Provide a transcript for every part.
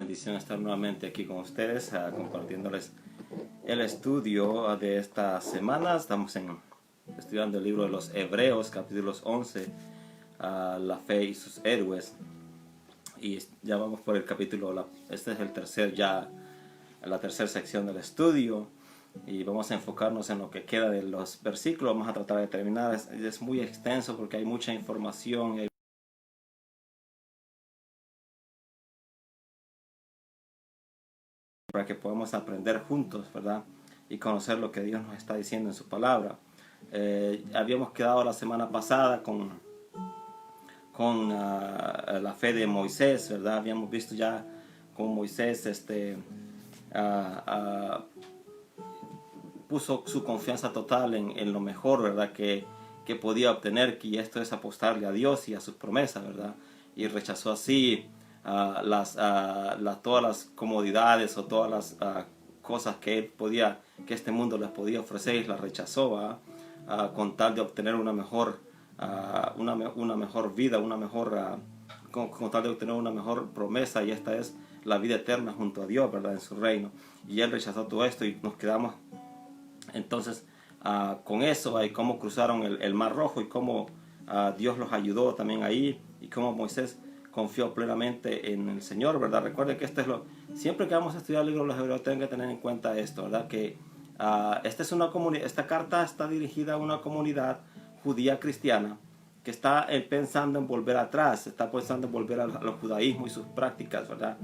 bendición estar nuevamente aquí con ustedes, compartiéndoles el estudio de esta semana. Estamos estudiando el libro de los Hebreos, capítulos 11, la fe y sus héroes. Y ya vamos por el capítulo, este es la tercera sección del estudio. Y vamos a enfocarnos en lo que queda de los versículos. Vamos a tratar de terminar. Es muy extenso porque hay mucha información. Para que podamos aprender juntos, ¿verdad? Y conocer lo que Dios nos está diciendo en su palabra. Habíamos quedado la semana pasada con la fe de Moisés, ¿verdad? Habíamos visto ya cómo Moisés puso su confianza total en lo mejor, ¿verdad? Que podía obtener, y esto es apostarle a Dios y a sus promesas, ¿verdad? Y rechazó así todas las comodidades o todas las cosas que este mundo les podía ofrecer, y las rechazó, con tal de obtener una mejor vida, con tal de obtener una mejor promesa, y esta es la vida eterna junto a Dios, ¿verdad? En su reino. Y él rechazó todo esto y nos quedamos entonces con eso, y cómo cruzaron el Mar Rojo, y cómo Dios los ayudó también ahí, y cómo Moisés confió plenamente en el Señor, ¿verdad? Recuerden que siempre que vamos a estudiar el libro de los Hebreos, tienen que tener en cuenta esto, ¿verdad? Que esta carta está dirigida a una comunidad judía cristiana que está pensando en volver atrás, está pensando en volver al judaísmo y sus prácticas, ¿verdad?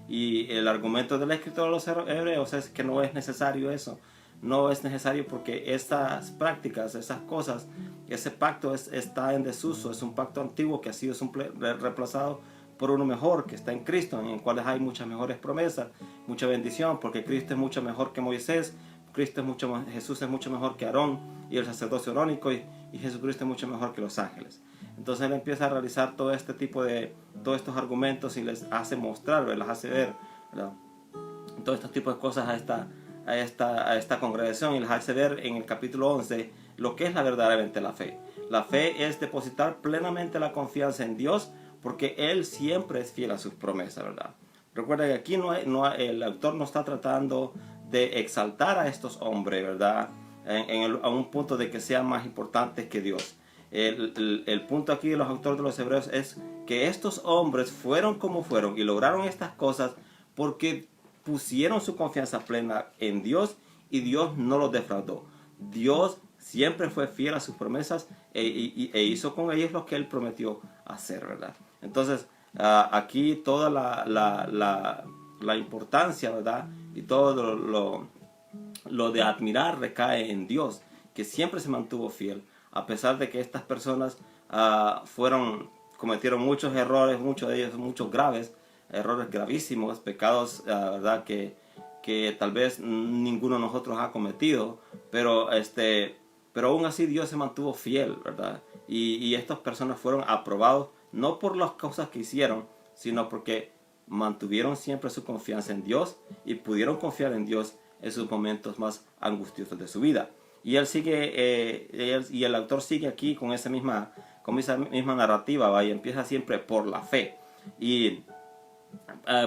Y el argumento del escritor de los Hebreos es que no es necesario eso. No es necesario, porque estas prácticas, esas cosas, ese pacto está en desuso. Es un pacto antiguo que ha sido reemplazado por uno mejor, que está en Cristo, en el cual hay muchas mejores promesas, mucha bendición, porque Cristo es mucho mejor que Moisés, Jesús es mucho mejor que Aarón y el sacerdocio arónico, y Jesucristo es mucho mejor que los ángeles. Entonces él empieza a realizar todos estos argumentos, y les hace mostrar, les hace ver, ¿verdad? Todo este tipo de cosas a esta congregación, y les hace ver en el capítulo 11 lo que es verdaderamente la fe. La fe es depositar plenamente la confianza en Dios, porque Él siempre es fiel a sus promesas, ¿verdad? Recuerda que aquí el autor no está tratando de exaltar a estos hombres, ¿verdad? A un punto de que sean más importantes que Dios. El punto aquí de los autores de los Hebreos es que estos hombres fueron como fueron y lograron estas cosas porque pusieron su confianza plena en Dios, y Dios no los defraudó. Dios siempre fue fiel a sus promesas e hizo con ellos lo que Él prometió hacer, ¿verdad? Entonces, aquí toda la importancia, ¿verdad? Y todo lo de admirar recae en Dios, que siempre se mantuvo fiel, a pesar de que estas personas cometieron muchos errores, muchos de ellos muchos graves, errores gravísimos, pecados, ¿verdad? Que tal vez ninguno de nosotros ha cometido, pero aún así Dios se mantuvo fiel, ¿verdad? Y estas personas fueron aprobados no por las cosas que hicieron, sino porque mantuvieron siempre su confianza en Dios, y pudieron confiar en Dios en sus momentos más angustiosos de su vida. Y el autor sigue aquí con esa misma narrativa, ¿va? Y empieza siempre por la fe. Y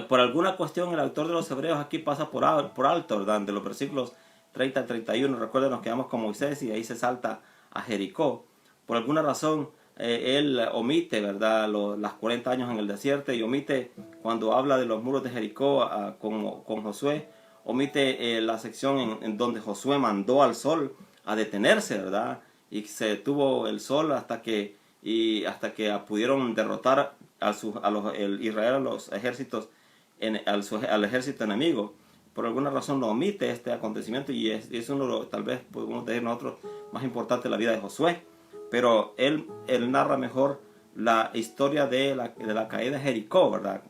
por alguna cuestión el autor de los Hebreos aquí pasa por alto, ¿verdad? De los versículos 30 al 31, recuerden, nos quedamos con Moisés, y ahí se salta a Jericó. Por alguna razón él omite, ¿verdad? Las 40 años en el desierto, y omite cuando habla de los muros de Jericó con Josué, omite la sección en donde Josué mandó al sol a detenerse, ¿verdad? Y se detuvo el sol hasta que pudieron derrotar Israel a los ejércitos, al ejército enemigo. Por alguna razón no omite este acontecimiento, y es uno, tal vez podemos decir nosotros, más importante de la vida de Josué. Pero él narra mejor la historia de la caída de Jericó, ¿verdad?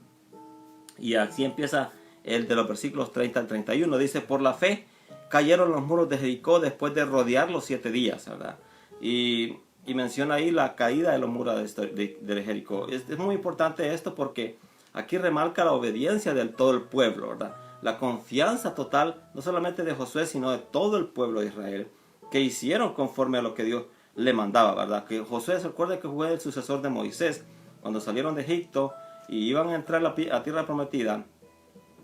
Y así empieza el de los versículos 30 al 31. Dice: por la fe cayeron los muros de Jericó después de rodearlos 7 días, ¿verdad? Y menciona ahí la caída de los muros de Jericó. Es muy importante esto, porque aquí remarca la obediencia de todo el pueblo, ¿verdad? La confianza total, no solamente de Josué, sino de todo el pueblo de Israel, que hicieron conforme a lo que Dios le mandaba, ¿verdad? Que Josué, se recuerda que fue el sucesor de Moisés. Cuando salieron de Egipto y iban a entrar a la tierra prometida,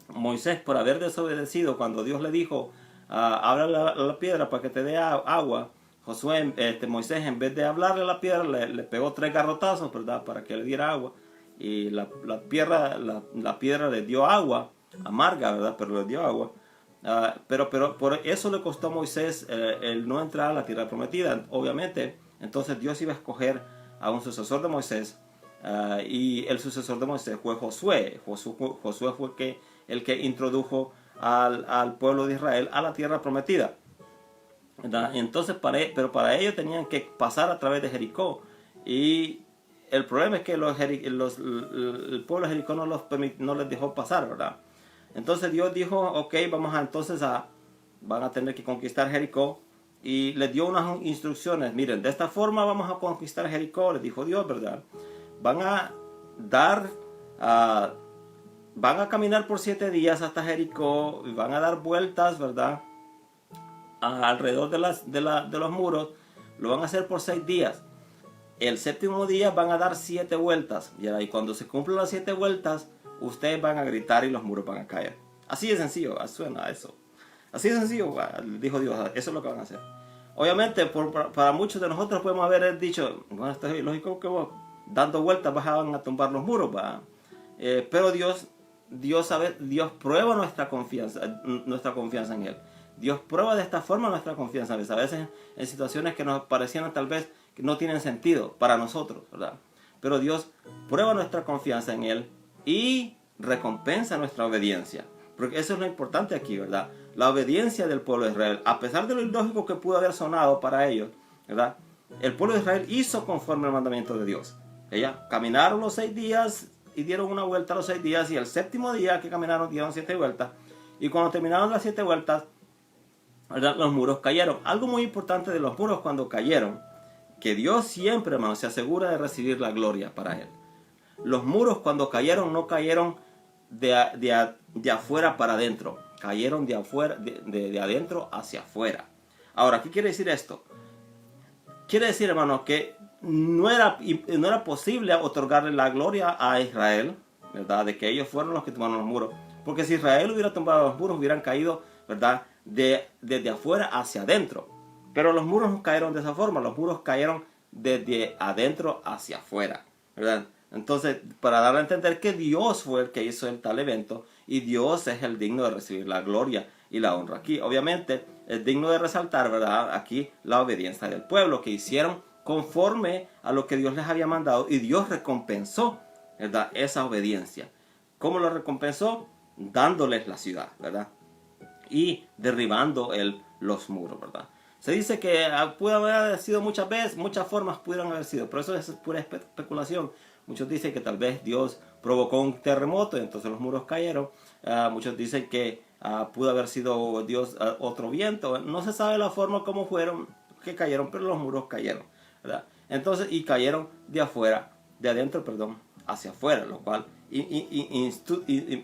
Moisés, por haber desobedecido cuando Dios le dijo, habla la piedra para que te dé agua, Moisés, en vez de hablarle a la piedra, le pegó 3 garrotazos, ¿verdad?, para que le diera agua. Y la piedra le dio agua, amarga, ¿verdad?, pero le dio agua. Pero por eso le costó a Moisés el no entrar a la tierra prometida. Obviamente, entonces Dios iba a escoger a un sucesor de Moisés, y el sucesor de Moisés fue Josué. Josué fue el que introdujo al pueblo de Israel a la tierra prometida, ¿verdad? Entonces, pero para ello tenían que pasar a través de Jericó. Y el problema es que el pueblo de Jericó no les dejó pasar, ¿verdad? Entonces Dios dijo, ok, van a tener que conquistar Jericó. Y les dio unas instrucciones. Miren, de esta forma vamos a conquistar Jericó, les dijo Dios, ¿verdad? Van a caminar por 7 días hasta Jericó y van a dar vueltas, ¿verdad?, alrededor de los muros. Lo van a hacer por 6 días. El 7º día van a dar 7 vueltas. Y cuando se cumplan las 7 vueltas, ustedes van a gritar y los muros van a caer. Así de sencillo, suena eso. Así de sencillo, dijo Dios, eso es lo que van a hacer. Obviamente, para muchos de nosotros podemos haber dicho, bueno, esto es lógico que vos dando vueltas van a tumbar los muros, pero Dios prueba nuestra confianza en Él. Dios prueba de esta forma nuestra confianza. A veces en situaciones que nos parecieran tal vez que no tienen sentido para nosotros, ¿verdad? Pero Dios prueba nuestra confianza en Él y recompensa nuestra obediencia. Porque eso es lo importante aquí, ¿verdad? La obediencia del pueblo de Israel, a pesar de lo ilógico que pudo haber sonado para ellos, ¿verdad? El pueblo de Israel hizo conforme al mandamiento de Dios. Caminaron los 6 días y dieron una vuelta a los 6 días, y el 7º día que caminaron dieron 7 vueltas. Y cuando terminaron las 7 vueltas, ¿verdad?, los muros cayeron. Algo muy importante de los muros cuando cayeron, que Dios siempre, hermano, se asegura de recibir la gloria para Él. Los muros cuando cayeron no cayeron de afuera para adentro, cayeron de adentro hacia afuera. Ahora, ¿qué quiere decir esto? Quiere decir, hermano, que no era posible otorgarle la gloria a Israel, ¿verdad?, de que ellos fueron los que tomaron los muros. Porque si Israel hubiera tomado los muros, hubieran caído, ¿verdad?, desde afuera hacia adentro. Pero los muros no cayeron de esa forma, los muros cayeron desde adentro hacia afuera, ¿verdad? Entonces, para dar a entender que Dios fue el que hizo el tal evento, y Dios es el digno de recibir la gloria y la honra. Aquí, obviamente, es digno de resaltar, ¿verdad?, aquí la obediencia del pueblo, que hicieron conforme a lo que Dios les había mandado, y Dios recompensó, ¿verdad?, esa obediencia. ¿Cómo lo recompensó? Dándoles la ciudad, ¿verdad?, y derribando los muros, ¿verdad? Se dice que pudo haber sido muchas formas pudieron haber sido, pero eso es pura especulación. Muchos dicen que tal vez Dios provocó un terremoto y entonces los muros cayeron. Muchos dicen que pudo haber sido Dios otro viento. No se sabe la forma como fueron que cayeron, pero los muros cayeron, ¿verdad? Entonces, y cayeron de adentro, hacia afuera, lo cual,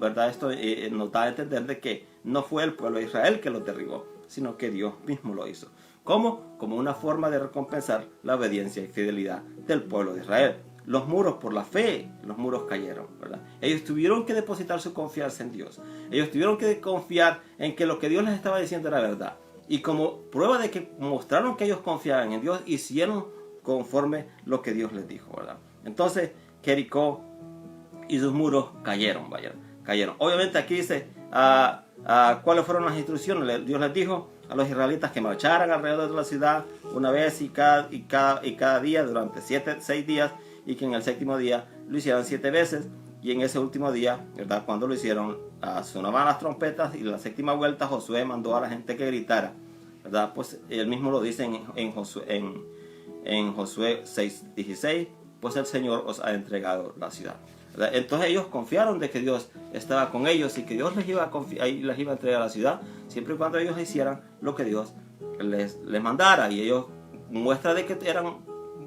¿verdad?, esto nos da a entender de que no fue el pueblo de Israel que los derribó, sino que Dios mismo lo hizo. ¿Cómo? Como una forma de recompensar la obediencia y fidelidad del pueblo de Israel. Los muros, por la fe, los muros cayeron, ¿verdad? Ellos tuvieron que depositar su confianza en Dios. Ellos tuvieron que confiar en que lo que Dios les estaba diciendo era verdad. Y como prueba de que mostraron que ellos confiaban en Dios, hicieron conforme lo que Dios les dijo, ¿verdad? Entonces, Jericó y sus muros cayeron. Obviamente aquí dice cuáles fueron las instrucciones. Dios les dijo a los israelitas que marcharan alrededor de la ciudad una vez y cada día durante 6 días, y que en el 7º día lo hicieran 7 veces, y en ese último día, ¿verdad?, cuando lo hicieron, sonaban las trompetas, y la 7ª vuelta Josué mandó a la gente que gritara, ¿verdad? Pues él mismo lo dice en Josué 6:16, pues el Señor os ha entregado la ciudad, ¿verdad? Entonces ellos confiaron de que Dios estaba con ellos y que Dios les iba a entregar la ciudad, siempre y cuando ellos hicieran lo que Dios les mandara. Y ellos muestra de que eran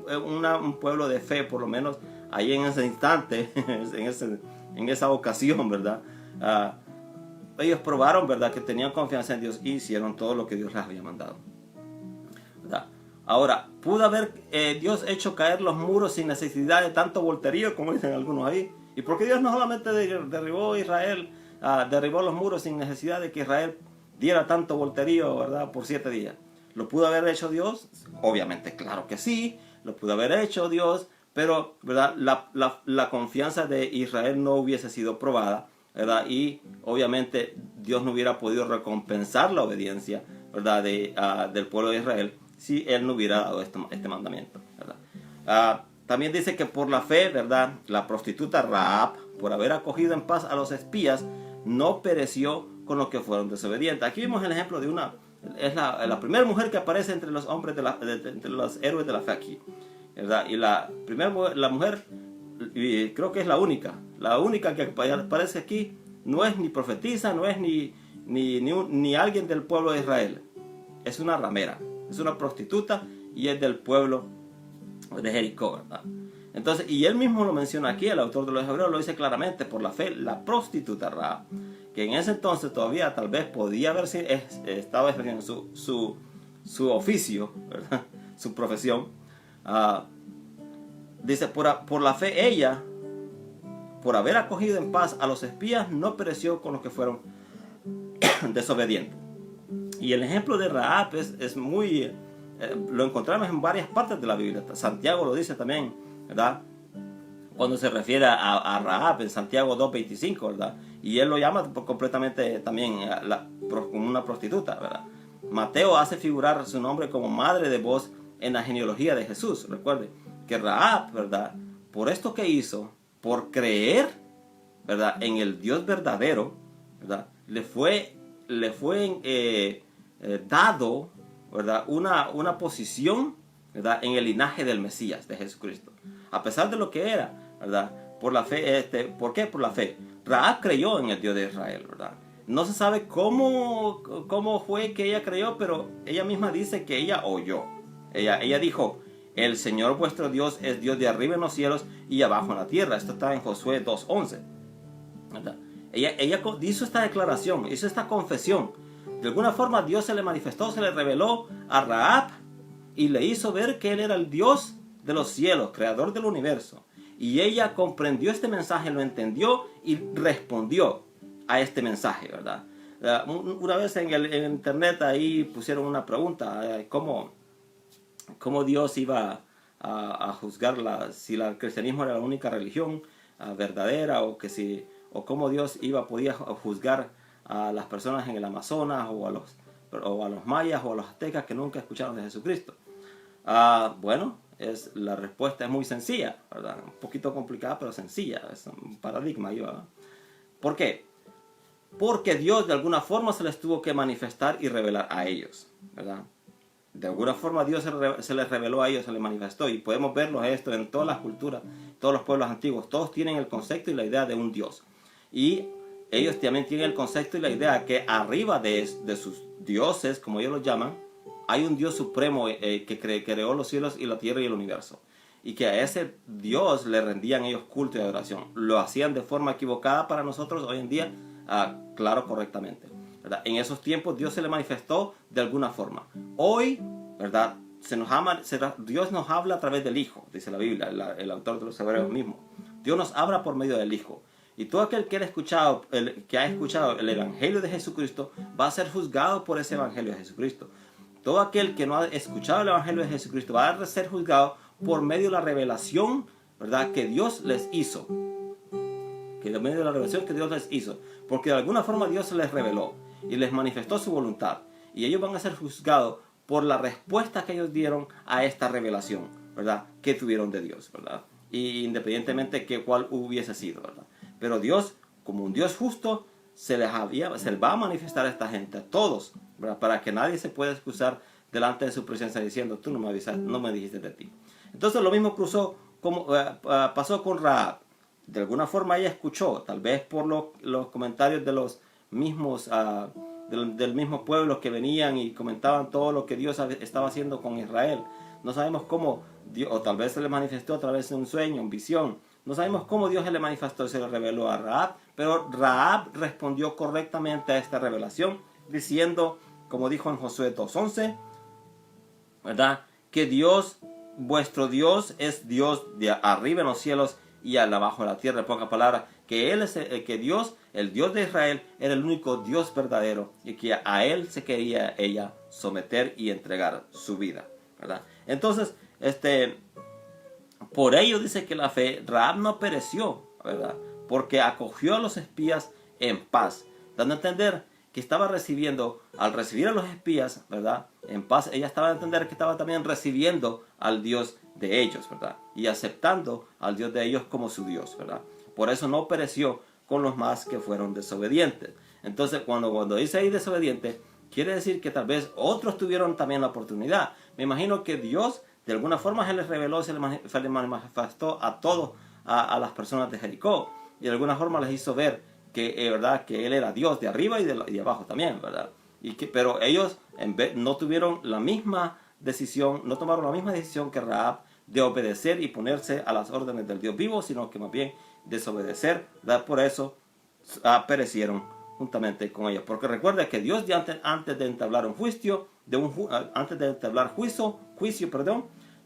un pueblo de fe, por lo menos ahí en ese instante, en esa ocasión, ¿verdad? Ellos probaron, ¿verdad?, que tenían confianza en Dios y hicieron todo lo que Dios les había mandado, ¿verdad? Ahora, ¿pudo haber Dios hecho caer los muros sin necesidad de tanto volterío, como dicen algunos ahí? ¿Y por qué Dios no solamente derribó a Israel derribó los muros sin necesidad de que Israel diera tanto volterío, ¿verdad? Por 7 días. ¿Lo pudo haber hecho Dios? Obviamente, claro que sí, lo pudo haber hecho Dios, pero, ¿verdad? La confianza de Israel no hubiese sido probada, ¿verdad? Y obviamente Dios no hubiera podido recompensar la obediencia, ¿verdad? Del pueblo de Israel si Él no hubiera dado este mandamiento, ¿verdad? También dice que por la fe, ¿verdad? La prostituta Rahab, por haber acogido en paz a los espías, no pereció con los que fueron desobedientes. Aquí vemos el ejemplo de es la primera mujer que aparece entre los hombres, entre los héroes de la fe aquí, ¿verdad? Y la mujer, y creo que es la única que aparece aquí, no es ni profetisa, no es ni alguien del pueblo de Israel, es una ramera, es una prostituta y es del pueblo de Jericó, ¿verdad? Entonces, y él mismo lo menciona aquí, el autor de los Hebreos lo dice claramente, por la fe, la prostituta Rahab, que en ese entonces todavía tal vez podía haber estado ejerciendo su oficio, ¿verdad? Su profesión. Dice, por la fe ella, por haber acogido en paz a los espías, no pereció con los que fueron desobedientes. Y el ejemplo de Rahab es muy... lo encontramos en varias partes de la Biblia. Santiago lo dice también, ¿verdad? Cuando se refiere a Rahab en Santiago 2:25, ¿verdad? Y él lo llama completamente también como una prostituta, ¿verdad? Mateo hace figurar su nombre como madre de voz en la genealogía de Jesús. Recuerde que Rahab, ¿verdad? Por esto que hizo, por creer, ¿verdad? En el Dios verdadero, ¿verdad? Le fue dado, ¿verdad? Una posición, ¿verdad? En el linaje del Mesías, de Jesucristo. A pesar de lo que era, ¿verdad? Por la fe, ¿por qué? Por la fe. Rahab creyó en el Dios de Israel, ¿verdad? No se sabe cómo fue que ella creyó, pero ella misma dice que ella oyó. Ella dijo, el Señor vuestro Dios es Dios de arriba en los cielos y abajo en la tierra. Esto está en Josué 2:11, ¿verdad? Ella hizo esta declaración, hizo esta confesión. De alguna forma Dios se le manifestó, se le reveló a Rahab y le hizo ver que Él era el Dios de los cielos, creador del universo. Y ella comprendió este mensaje, lo entendió y respondió a este mensaje, ¿verdad? Una vez en el internet ahí pusieron una pregunta, ¿cómo Dios iba a juzgar si el cristianismo era la única religión verdadera, o cómo Dios podía juzgar a las personas en el Amazonas o a los mayas o a los aztecas que nunca escucharon de Jesucristo. Bueno, la respuesta es muy sencilla, ¿verdad? Un poquito complicada, pero sencilla. Es un paradigma ahí, ¿verdad? ¿Por qué? Porque Dios de alguna forma se les tuvo que manifestar y revelar a ellos, ¿verdad? De alguna forma Dios se les reveló a ellos, se les manifestó, y podemos verlo esto en todas las culturas, todos los pueblos antiguos. Todos tienen el concepto y la idea de un Dios. Y ellos también tienen el concepto y la idea que arriba de sus dioses, como ellos los llaman, hay un Dios supremo que creó los cielos y la tierra y el universo. Y que a ese Dios le rendían ellos culto y adoración. Lo hacían de forma equivocada para nosotros hoy en día, claro, correctamente, ¿verdad? En esos tiempos Dios se le manifestó de alguna forma. Hoy, ¿verdad? Dios nos habla a través del Hijo, dice la Biblia, el autor de los Hebreos mismo. Dios nos habla por medio del Hijo. Y todo aquel que ha escuchado el Evangelio de Jesucristo va a ser juzgado por ese Evangelio de Jesucristo. Todo aquel que no ha escuchado el Evangelio de Jesucristo va a ser juzgado por medio de la revelación, ¿verdad? Que Dios les hizo. Porque de alguna forma Dios se les reveló y les manifestó su voluntad. Y ellos van a ser juzgados por la respuesta que ellos dieron a esta revelación, ¿verdad? Que tuvieron de Dios, ¿verdad? Y independientemente de cuál hubiese sido, ¿verdad? Pero Dios, como un Dios justo, se les va a manifestar a esta gente, a todos, ¿verdad? Para que nadie se pueda excusar delante de su presencia diciendo, tú no me avisaste, no me dijiste de ti. Entonces lo mismo pasó con Rahab. De alguna forma ella escuchó, tal vez por los comentarios de los mismos del mismo pueblo que venían y comentaban todo lo que Dios estaba haciendo con Israel. No sabemos cómo Dios, o tal vez se le manifestó a través de un sueño, en visión. No sabemos cómo Dios se le manifestó y se le reveló a Rahab, pero Rahab respondió correctamente a esta revelación, diciendo, como dijo en Josué 2:11, ¿verdad? Que Dios, vuestro Dios, es Dios de arriba en los cielos y abajo en la tierra. En pocas palabras, que él es que Dios, el Dios de Israel, era el único Dios verdadero y que a él se quería ella someter y entregar su vida, ¿verdad? Entonces, por ello dice que la fe, Rahab no pereció, ¿verdad? Porque acogió a los espías en paz, dando a entender que estaba recibiendo, al recibir a los espías, ¿verdad? En paz, ella estaba a entender que estaba también recibiendo al Dios de ellos, ¿verdad? Y aceptando al Dios de ellos como su Dios, ¿verdad? Por eso no pereció con los más que fueron desobedientes. Entonces, cuando dice ahí desobediente, quiere decir que tal vez otros tuvieron también la oportunidad. Me imagino que Dios, de alguna forma, se les reveló, se les manifestó a todos, a las personas de Jericó. Y de alguna forma les hizo ver que, ¿verdad?, que Él era Dios de arriba y de abajo también, ¿verdad? Pero ellos no tuvieron la misma decisión, no tomaron la misma decisión que Rahab de obedecer y ponerse a las órdenes del Dios vivo, sino que más bien desobedecer, ¿verdad? Por eso perecieron juntamente con ellos. Porque recuerda que Dios antes de entablar un juicio, antes de entablar juicio,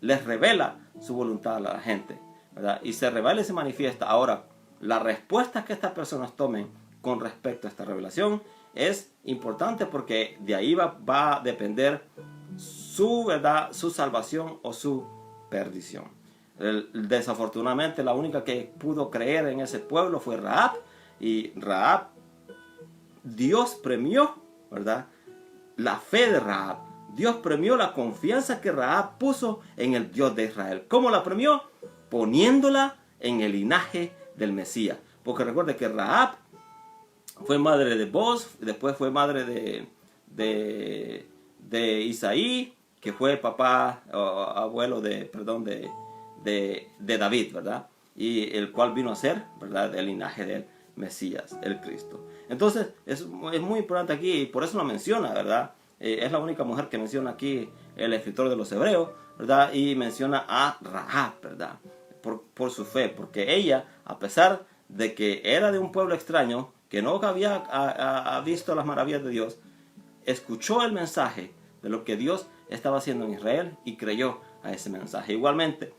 les revela su voluntad a la gente, ¿verdad? Y se revela y se manifiesta. Ahora, la respuesta que estas personas tomen con respecto a esta revelación es importante porque de ahí va a depender su verdad, su salvación o su perdición. Desafortunadamente la única que pudo creer en ese pueblo fue Rahab, y Rahab, Dios premió, ¿verdad?, la fe de Rahab. Dios premió la confianza que Rahab puso en el Dios de Israel. ¿Cómo la premió? Poniéndola en el linaje del Mesías. Porque recuerde que Rahab fue madre de Boz, después fue madre de Isaí, que fue papá, abuelo de David, ¿verdad? Y el cual vino a ser, ¿verdad?, del linaje del Mesías, el Cristo. Entonces, es muy importante aquí, y por eso lo menciona, ¿verdad? Es la única mujer que menciona aquí el escritor de los Hebreos, ¿verdad? Y menciona a Rahab, ¿verdad?, por su fe, porque ella, a pesar de que era de un pueblo extraño, que no había visto las maravillas de Dios, escuchó el mensaje de lo que Dios estaba haciendo en Israel y creyó a ese mensaje. Igualmente,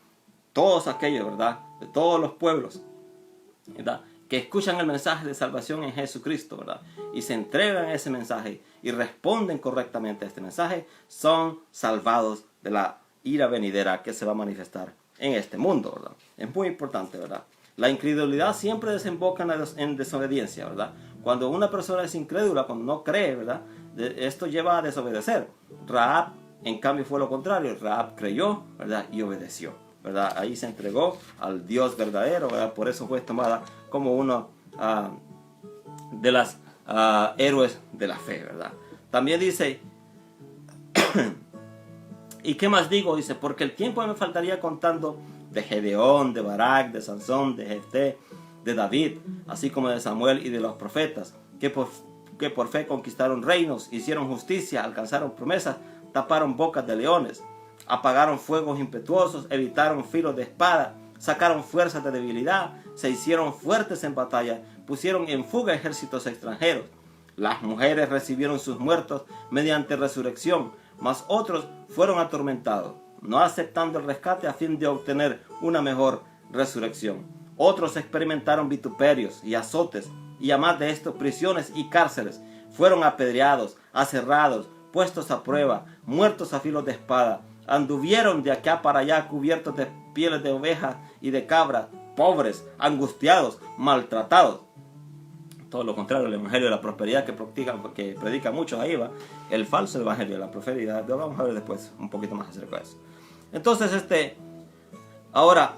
todos aquellos, ¿verdad?, de todos los pueblos, ¿verdad?, que escuchan el mensaje de salvación en Jesucristo, ¿verdad?, y se entregan a ese mensaje y responden correctamente a este mensaje, son salvados de la ira venidera que se va a manifestar en este mundo, ¿verdad? Es muy importante, ¿verdad? La incredulidad siempre desemboca en desobediencia, ¿verdad? Cuando una persona es incrédula, cuando no cree, ¿verdad?, esto lleva a desobedecer. Rahab, en cambio, fue lo contrario. Rahab creyó, ¿verdad?, y obedeció, ¿verdad? Ahí se entregó al Dios verdadero, ¿verdad? Por eso fue tomada como uno de las héroes de la fe, ¿verdad? También dice, ¿y qué más digo? Dice, porque el tiempo me faltaría contando de Gedeón, de Barak, de Sansón, de Jefté, de David, así como de Samuel y de los profetas, que por fe conquistaron reinos, hicieron justicia, alcanzaron promesas, taparon bocas de leones, apagaron fuegos impetuosos, evitaron filos de espada, sacaron fuerzas de debilidad, se hicieron fuertes en batalla, pusieron en fuga ejércitos extranjeros. Las mujeres recibieron sus muertos mediante resurrección, mas otros fueron atormentados, no aceptando el rescate a fin de obtener una mejor resurrección. Otros experimentaron vituperios y azotes, y además de esto prisiones y cárceles. Fueron apedreados, aserrados, puestos a prueba, muertos a filos de espada. Anduvieron de acá para allá cubiertos de pieles de ovejas y de cabras, pobres, angustiados, maltratados. Todo lo contrario, el evangelio de la prosperidad que predica mucho ahí va, el falso evangelio de la prosperidad. Lo vamos a ver después un poquito más acerca de eso. Entonces, ahora,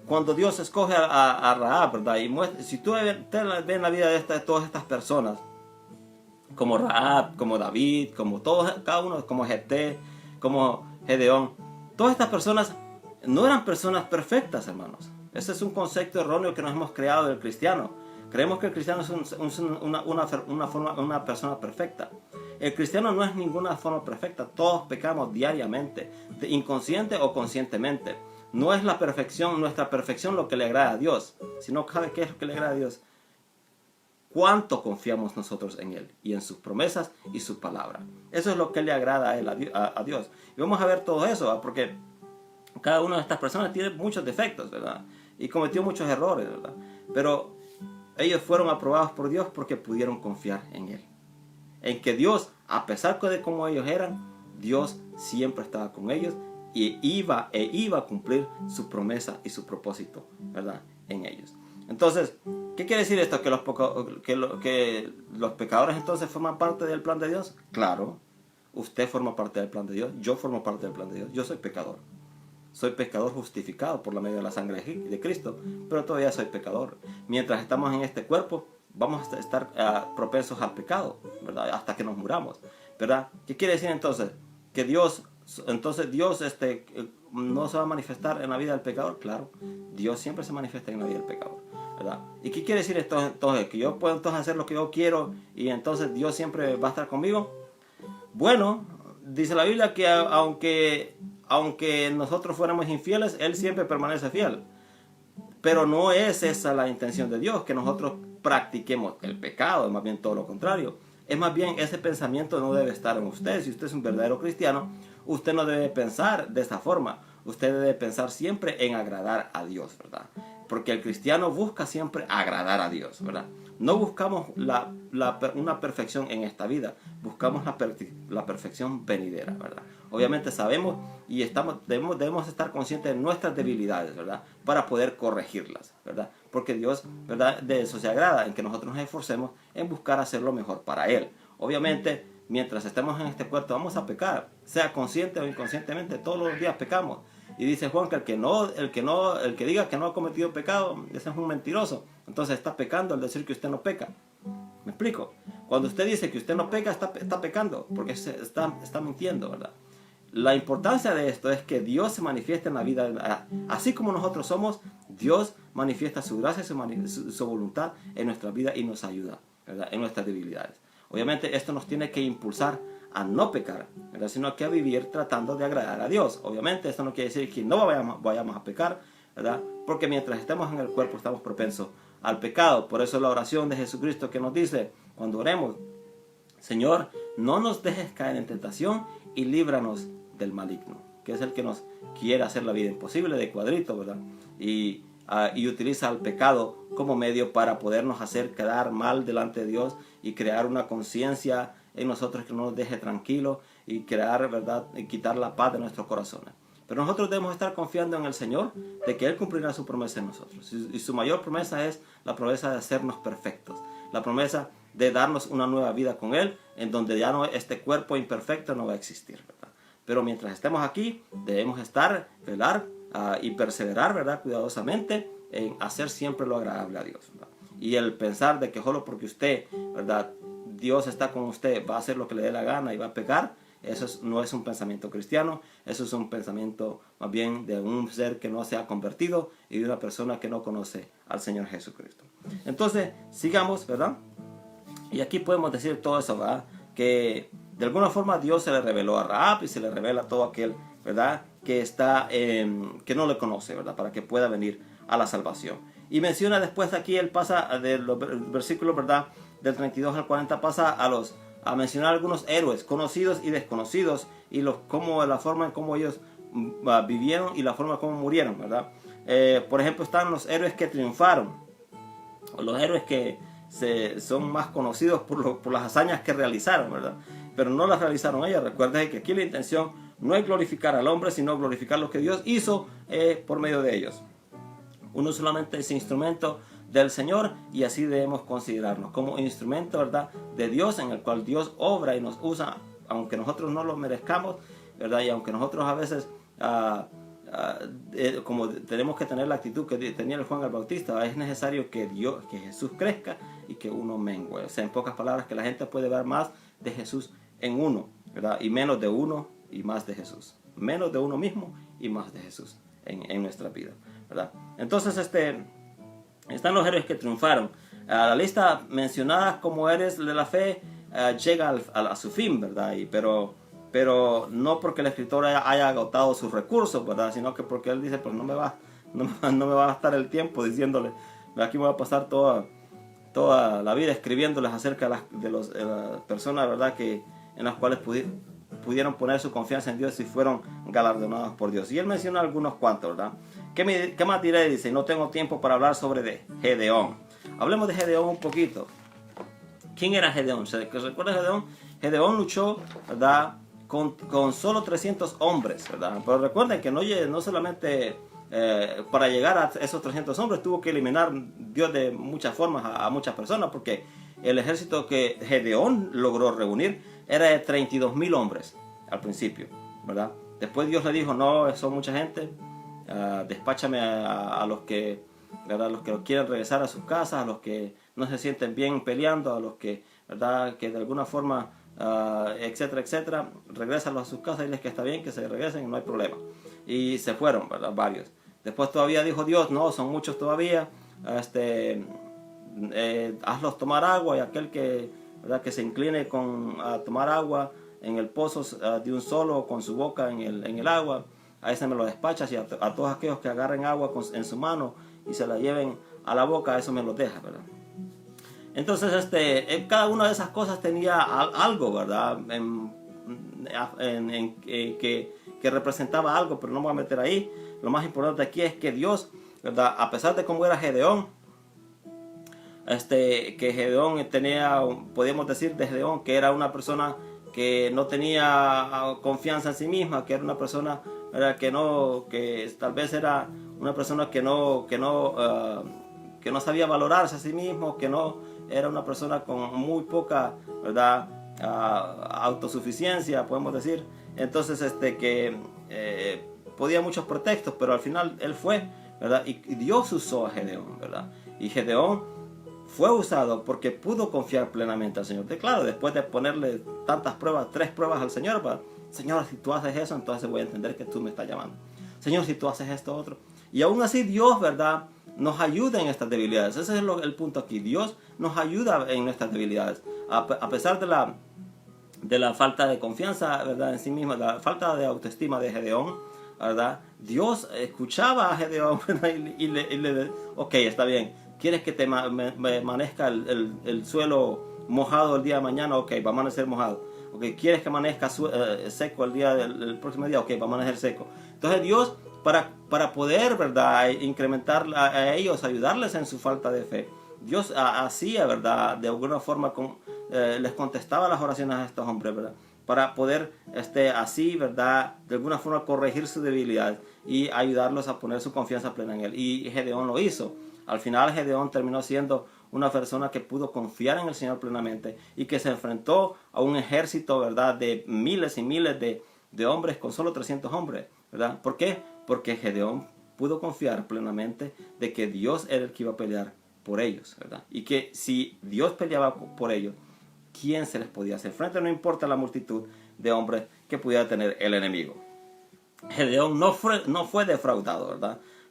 cuando Dios escoge a Rahab, ¿verdad?, y si tú ves la vida de todas estas personas, como Rahab, como David, como cada uno, como Jefté, como Gedeón, todas estas personas no eran personas perfectas, hermanos. Ese es un concepto erróneo que nos hemos creado del cristiano. Creemos que el cristiano es una persona perfecta. El cristiano no es ninguna forma perfecta. Todos pecamos diariamente, inconsciente o conscientemente. No es la perfección, nuestra perfección lo que le agrada a Dios, sino ¿sabe qué es lo que le agrada a Dios? Cuánto confiamos nosotros en Él y en sus promesas y su palabra. Eso es lo que le agrada a Él, a Dios. Y vamos a ver todo eso, ¿verdad?, porque cada una de estas personas tiene muchos defectos, ¿verdad?, y cometió muchos errores, ¿verdad? Pero ellos fueron aprobados por Dios porque pudieron confiar en Él. En que Dios, a pesar de cómo ellos eran, Dios siempre estaba con ellos y iba a cumplir su promesa y su propósito, ¿verdad?, en ellos. Entonces, ¿qué quiere decir esto? ¿Que los pecadores entonces forman parte del plan de Dios? Claro, usted forma parte del plan de Dios, yo formo parte del plan de Dios, yo soy pecador. Soy pecador justificado por la medio de la sangre de Cristo, pero todavía soy pecador. Mientras estamos en este cuerpo, vamos a estar propensos al pecado, ¿verdad?, hasta que nos muramos, ¿verdad? ¿Qué quiere decir entonces? Que Dios no se va a manifestar en la vida del pecador. Claro, Dios siempre se manifiesta en la vida del pecador, ¿verdad? ¿Y qué quiere decir esto entonces? ¿Que yo puedo entonces hacer lo que yo quiero y entonces Dios siempre va a estar conmigo? Bueno, dice la Biblia que aunque nosotros fuéramos infieles, Él siempre permanece fiel. Pero no es esa la intención de Dios, que nosotros practiquemos el pecado, es más bien todo lo contrario. Es más bien, ese pensamiento no debe estar en usted. Si usted es un verdadero cristiano, usted no debe pensar de esa forma. Usted debe pensar siempre en agradar a Dios, ¿verdad? Porque el cristiano busca siempre agradar a Dios, ¿verdad? No buscamos una perfección en esta vida, buscamos la perfección venidera, ¿verdad? Obviamente sabemos y debemos estar conscientes de nuestras debilidades, ¿verdad?, para poder corregirlas, ¿verdad? Porque Dios, ¿verdad?, de eso se agrada, en que nosotros nos esforcemos en buscar hacer lo mejor para Él. Obviamente, mientras estemos en este cuerpo vamos a pecar, sea consciente o inconscientemente, todos los días pecamos. Y dice Juan que el que diga que no ha cometido pecado, ese es un mentiroso. Entonces está pecando al decir que usted no peca. ¿Me explico? Cuando usted dice que usted no peca, está pecando, porque está mintiendo, ¿verdad? La importancia de esto es que Dios se manifiesta en la vida, así como nosotros somos, Dios manifiesta su gracia y su voluntad en nuestra vida y nos ayuda, ¿verdad?, en nuestras debilidades. Obviamente esto nos tiene que impulsar a no pecar, ¿verdad?, sino que a vivir tratando de agradar a Dios. Obviamente esto no quiere decir que no vayamos a pecar, ¿verdad?, porque mientras estemos en el cuerpo estamos propensos al pecado. Por eso la oración de Jesucristo que nos dice cuando oremos: Señor, no nos dejes caer en tentación y líbranos del maligno, que es el que nos quiere hacer la vida imposible de cuadrito, ¿verdad? Y utiliza el pecado como medio para podernos hacer quedar mal delante de Dios y crear una conciencia en nosotros que no nos deje tranquilos y crear, ¿verdad?, y quitar la paz de nuestros corazones. Pero nosotros debemos estar confiando en el Señor de que Él cumplirá su promesa en nosotros. Y su mayor promesa es la promesa de hacernos perfectos, la promesa de darnos una nueva vida con Él, en donde ya este cuerpo imperfecto no va a existir, ¿verdad? Pero mientras estemos aquí, debemos velar y perseverar, ¿verdad?, cuidadosamente en hacer siempre lo agradable a Dios, ¿verdad? Y el pensar de que solo porque usted, ¿verdad?, Dios está con usted, va a hacer lo que le dé la gana y va a pecar, eso no es un pensamiento cristiano, eso es un pensamiento más bien de un ser que no se ha convertido y de una persona que no conoce al Señor Jesucristo. Entonces, sigamos, ¿verdad? Y aquí podemos decir todo eso, ¿verdad?, que de alguna forma Dios se le reveló a Rahab y se le revela a todo aquel, ¿verdad?, que no le conoce, ¿verdad?, para que pueda venir a la salvación. Y menciona después aquí, él pasa del versículo, ¿verdad?, del 32 al 40, pasa a mencionar algunos héroes conocidos y desconocidos y la forma en cómo ellos vivieron y la forma en cómo murieron, ¿verdad? Por ejemplo, están los héroes que triunfaron, o los héroes que son más conocidos por las hazañas que realizaron, ¿verdad? Pero no las realizaron ellos. Recuerden que aquí la intención no es glorificar al hombre, sino glorificar lo que Dios hizo por medio de ellos. Uno solamente es instrumento del Señor y así debemos considerarnos como instrumento, ¿verdad?, de Dios, en el cual Dios obra y nos usa, aunque nosotros no lo merezcamos, ¿verdad? Y aunque nosotros a veces como tenemos que tener la actitud que tenía el Juan el Bautista, es necesario que Jesús crezca y que uno mengue. O sea, en pocas palabras, que la gente puede ver más de Jesús en uno, ¿verdad?, y menos de uno y más de Jesús. Menos de uno mismo y más de Jesús en nuestra vida, ¿verdad? Entonces, están los héroes que triunfaron. La lista mencionada como héroes de la fe llega a su fin, ¿verdad? Pero no porque el escritor haya agotado sus recursos, ¿verdad?, sino que porque él dice, pues no me va a gastar el tiempo diciéndole, aquí me voy a pasar toda la vida escribiéndoles acerca de las personas, ¿verdad?, en las cuales pudieron poner su confianza en Dios y fueron galardonados por Dios. Y él menciona algunos cuantos, ¿verdad? ¿Qué más diré? Dice, no tengo tiempo para hablar sobre Gedeón. Hablemos de Gedeón un poquito. ¿Quién era Gedeón? ¿Se recuerda Gedeón? Gedeón luchó, ¿verdad?, con solo 300 hombres, ¿verdad? Pero recuerden que no solamente para llegar a esos 300 hombres tuvo que eliminar Dios de muchas formas a muchas personas, porque el ejército que Gedeón logró reunir era de 32,000 hombres al principio, ¿verdad? Después Dios le dijo, no, son mucha gente, despáchame a los que, ¿verdad?, los que quieren regresar a sus casas, a los que no se sienten bien peleando, a los que, ¿verdad?, que de alguna forma, etcétera, etcétera, regrésalos a sus casas y les que está bien, que se regresen, no hay problema. Y se fueron, ¿verdad?, varios. Después todavía dijo Dios, no, son muchos todavía, hazlos tomar agua, y aquel que, ¿verdad?, que se incline a tomar agua en el pozo de un solo, con su boca en el agua, a ese me lo despachas, y a todos aquellos que agarren agua en su mano y se la lleven a la boca, a eso me lo dejas, ¿verdad? Entonces, cada una de esas cosas tenía algo, ¿verdad?, que representaba algo, pero no me voy a meter ahí. Lo más importante aquí es que Dios, ¿verdad?, a pesar de cómo era Gedeón, que Gedeón tenía, podríamos decir de Gedeón, que era una persona que no tenía confianza en sí misma, que era una persona, ¿verdad?, que tal vez era una persona que no sabía valorarse a sí mismo, que no era una persona con muy poca, ¿verdad?, autosuficiencia, podemos decir. Entonces, podía muchos pretextos, pero al final él fue, ¿verdad?, y Dios usó a Gedeón, ¿verdad? Y Gedeón fue usado porque pudo confiar plenamente al Señor. Claro, después de ponerle tantas pruebas, 3 pruebas al Señor, Señor, si tú haces eso, entonces voy a entender que tú me estás llamando. Señor, si tú haces esto, otro. Y aún así Dios, ¿verdad?, nos ayuda en estas debilidades. Ese es el punto aquí. Dios nos ayuda en nuestras debilidades. A pesar de la falta de confianza, ¿verdad?, en sí mismo, la falta de autoestima de Gedeón, ¿verdad?, Dios escuchaba a Gedeón, ¿verdad?, y le ok, está bien. ¿Quieres que me amanezca el suelo mojado el día de mañana? Ok, va a amanecer mojado. Okay, ¿quieres que amanezca seco el próximo día? Ok, va a amanecer seco. Entonces Dios, para poder, ¿verdad?, incrementar a ellos, ayudarles en su falta de fe, Dios hacía, ¿verdad?, de alguna forma les contestaba las oraciones a estos hombres, ¿verdad?, para poder así, ¿verdad?, de alguna forma corregir su debilidad y ayudarlos a poner su confianza plena en Él. Y Gedeón lo hizo. Al final Gedeón terminó siendo una persona que pudo confiar en el Señor plenamente y que se enfrentó a un ejército, ¿verdad?, de miles y miles de hombres con solo 300 hombres, ¿verdad? ¿Por qué? Porque Gedeón pudo confiar plenamente de que Dios era el que iba a pelear por ellos, ¿verdad? Y que si Dios peleaba por ellos, ¿quién se les podía hacer frente? No importa la multitud de hombres que pudiera tener el enemigo. Gedeón no fue defraudado,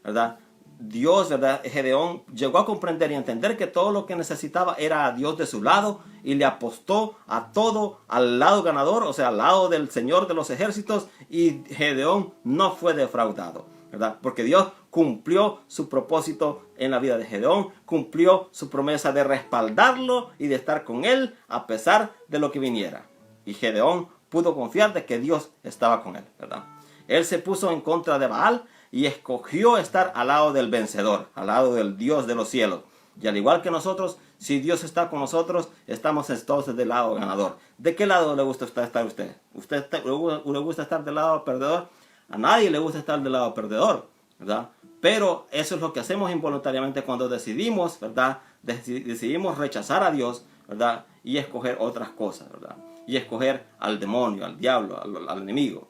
¿verdad? Dios, ¿verdad?, Gedeón llegó a comprender y entender que todo lo que necesitaba era a Dios de su lado y le apostó a todo al lado ganador, o sea, al lado del Señor de los ejércitos, y Gedeón no fue defraudado, ¿verdad? Porque Dios cumplió su propósito en la vida de Gedeón, cumplió su promesa de respaldarlo y de estar con él a pesar de lo que viniera. Y Gedeón pudo confiar de que Dios estaba con él, ¿verdad? Él se puso en contra de Baal y escogió estar al lado del vencedor, al lado del Dios de los cielos. Y al igual que nosotros, si Dios está con nosotros, estamos entonces del lado ganador. ¿De qué lado le gusta estar usted? ¿Usted le gusta estar del lado perdedor? A nadie le gusta estar del lado perdedor, ¿verdad? Pero eso es lo que hacemos involuntariamente cuando decidimos, ¿verdad?, decidimos rechazar a Dios, ¿verdad?, y escoger otras cosas, ¿verdad?, y escoger al demonio, al diablo, al enemigo,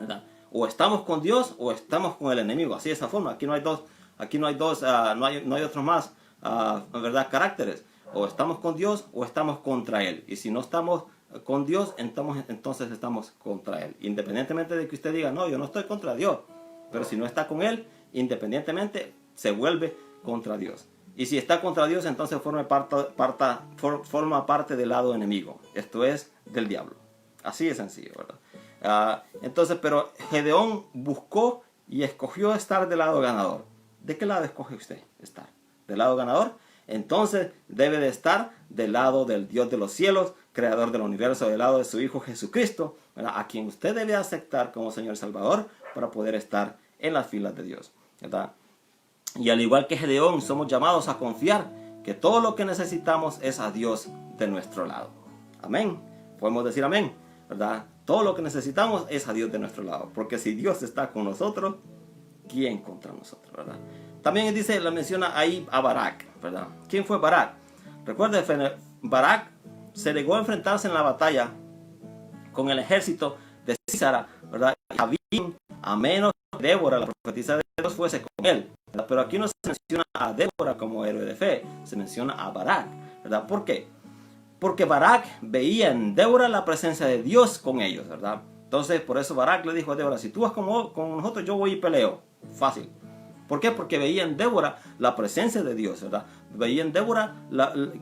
¿verdad? O estamos con Dios o estamos con el enemigo, así de esa forma. Aquí no hay no hay otros más, ¿verdad?, caracteres. O estamos con Dios o estamos contra Él. Y si no estamos con Dios, entonces estamos contra Él. Independientemente de que usted diga, no, yo no estoy contra Dios. Pero si no está con Él, independientemente, se vuelve contra Dios. Y si está contra Dios, entonces forma parte del lado enemigo. Esto es del diablo. Así de sencillo, ¿verdad? Entonces, pero Gedeón buscó y escogió estar del lado ganador. ¿De qué lado escoge usted estar? ¿Del lado ganador? Entonces debe de estar del lado del Dios de los cielos, creador del universo, del lado de su Hijo Jesucristo, ¿verdad?, a quien usted debe aceptar como Señor Salvador para poder estar en las filas de Dios, ¿verdad? Y al igual que Gedeón, somos llamados a confiar que todo lo que necesitamos es a Dios de nuestro lado. Amén. Podemos decir amén, ¿verdad? Todo lo que necesitamos es a Dios de nuestro lado. Porque si Dios está con nosotros, ¿quién contra nosotros, verdad? También dice, la menciona ahí a Barak, ¿verdad? ¿Quién fue Barak? Recuerden, Barak se negó a enfrentarse en la batalla con el ejército de Císara, ¿verdad? A menos que Débora, la profetisa de Dios, fuese con él, ¿verdad? Pero aquí no se menciona a Débora como héroe de fe, se menciona a Barak, ¿verdad? ¿Por qué? Porque Barak veía en Débora la presencia de Dios con ellos, ¿verdad? Entonces, por eso Barak le dijo a Débora, si tú vas con nosotros, yo voy y peleo. Fácil. ¿Por qué? Porque veía en Débora la presencia de Dios, ¿verdad? Veía en Débora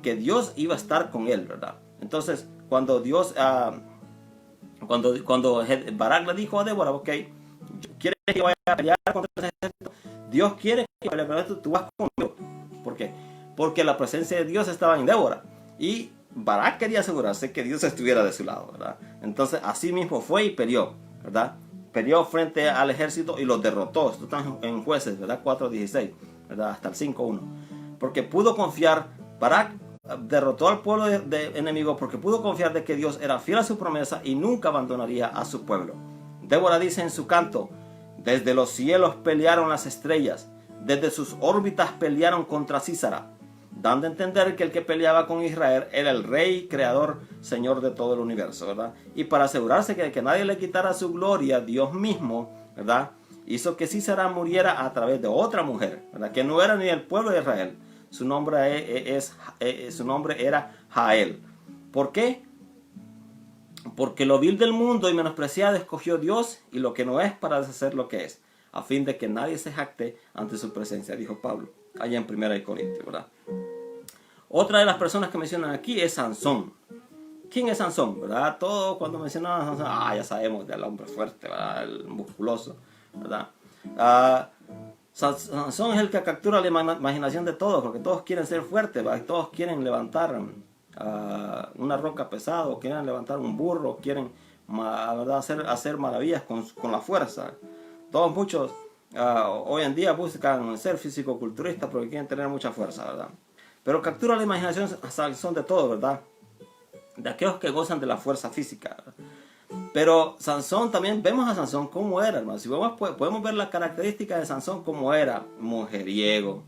que Dios iba a estar con él, ¿verdad? Entonces, cuando Dios, cuando Barak le dijo a Débora, ok, ¿quieres que vaya a pelear contra ese ejército? Dios quiere que vaya a pelear contra tú vas conmigo. ¿Por qué? Porque la presencia de Dios estaba en Débora. Y Barak quería asegurarse que Dios estuviera de su lado, ¿verdad? Entonces, así mismo fue y peleó, ¿verdad? Peleó frente al ejército y los derrotó. Esto está en Jueces, ¿verdad? 4:16, ¿verdad? Hasta el 5:1. Porque pudo confiar, Barak derrotó al pueblo de enemigo porque pudo confiar de que Dios era fiel a su promesa y nunca abandonaría a su pueblo. Débora dice en su canto, desde los cielos pelearon las estrellas, desde sus órbitas pelearon contra Císara, dando a entender que el que peleaba con Israel era el rey, creador, señor de todo el universo, ¿verdad? Y para asegurarse que nadie le quitara su gloria, Dios mismo, ¿verdad?, hizo que Císara muriera a través de otra mujer, ¿verdad?, que no era ni el pueblo de Israel. Su nombre era Jael. ¿Por qué? Porque lo vil del mundo y menospreciado escogió Dios y lo que no es para deshacer lo que es, a fin de que nadie se jacte ante su presencia, dijo Pablo, allá en 1 Corintios, ¿verdad? Otra de las personas que mencionan aquí es Sansón. ¿Quién es Sansón? ¿Verdad? Todo cuando mencionan a Sansón, ya sabemos del hombre fuerte, ¿verdad?, el musculoso, ¿verdad? Sansón es el que captura la imaginación de todos, porque todos quieren ser fuertes, ¿verdad? Todos quieren levantar una roca pesada, quieren levantar un burro, quieren, ¿verdad?, hacer maravillas con la fuerza. Muchos hoy en día buscan ser fisicoculturistas porque quieren tener mucha fuerza, ¿verdad? Pero captura la imaginación Sansón de todos, ¿verdad?, de aquellos que gozan de la fuerza física, ¿verdad? Pero Sansón, también vemos a Sansón como era, hermano. Si podemos ver las características de Sansón como era: mujeriego,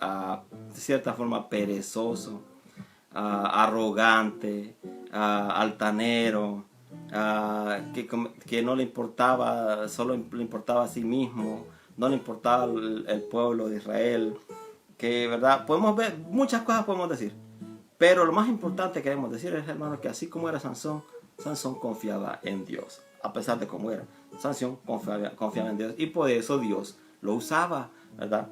de cierta forma perezoso, arrogante, altanero, que no le importaba, solo le importaba a sí mismo, no le importaba el pueblo de Israel, que, ¿verdad? Podemos ver muchas cosas, podemos decir, pero lo más importante que queremos decir es, hermano, que así como era Sansón confiaba en Dios, a pesar de cómo era. Sansón confiaba en Dios y por eso Dios lo usaba, ¿verdad?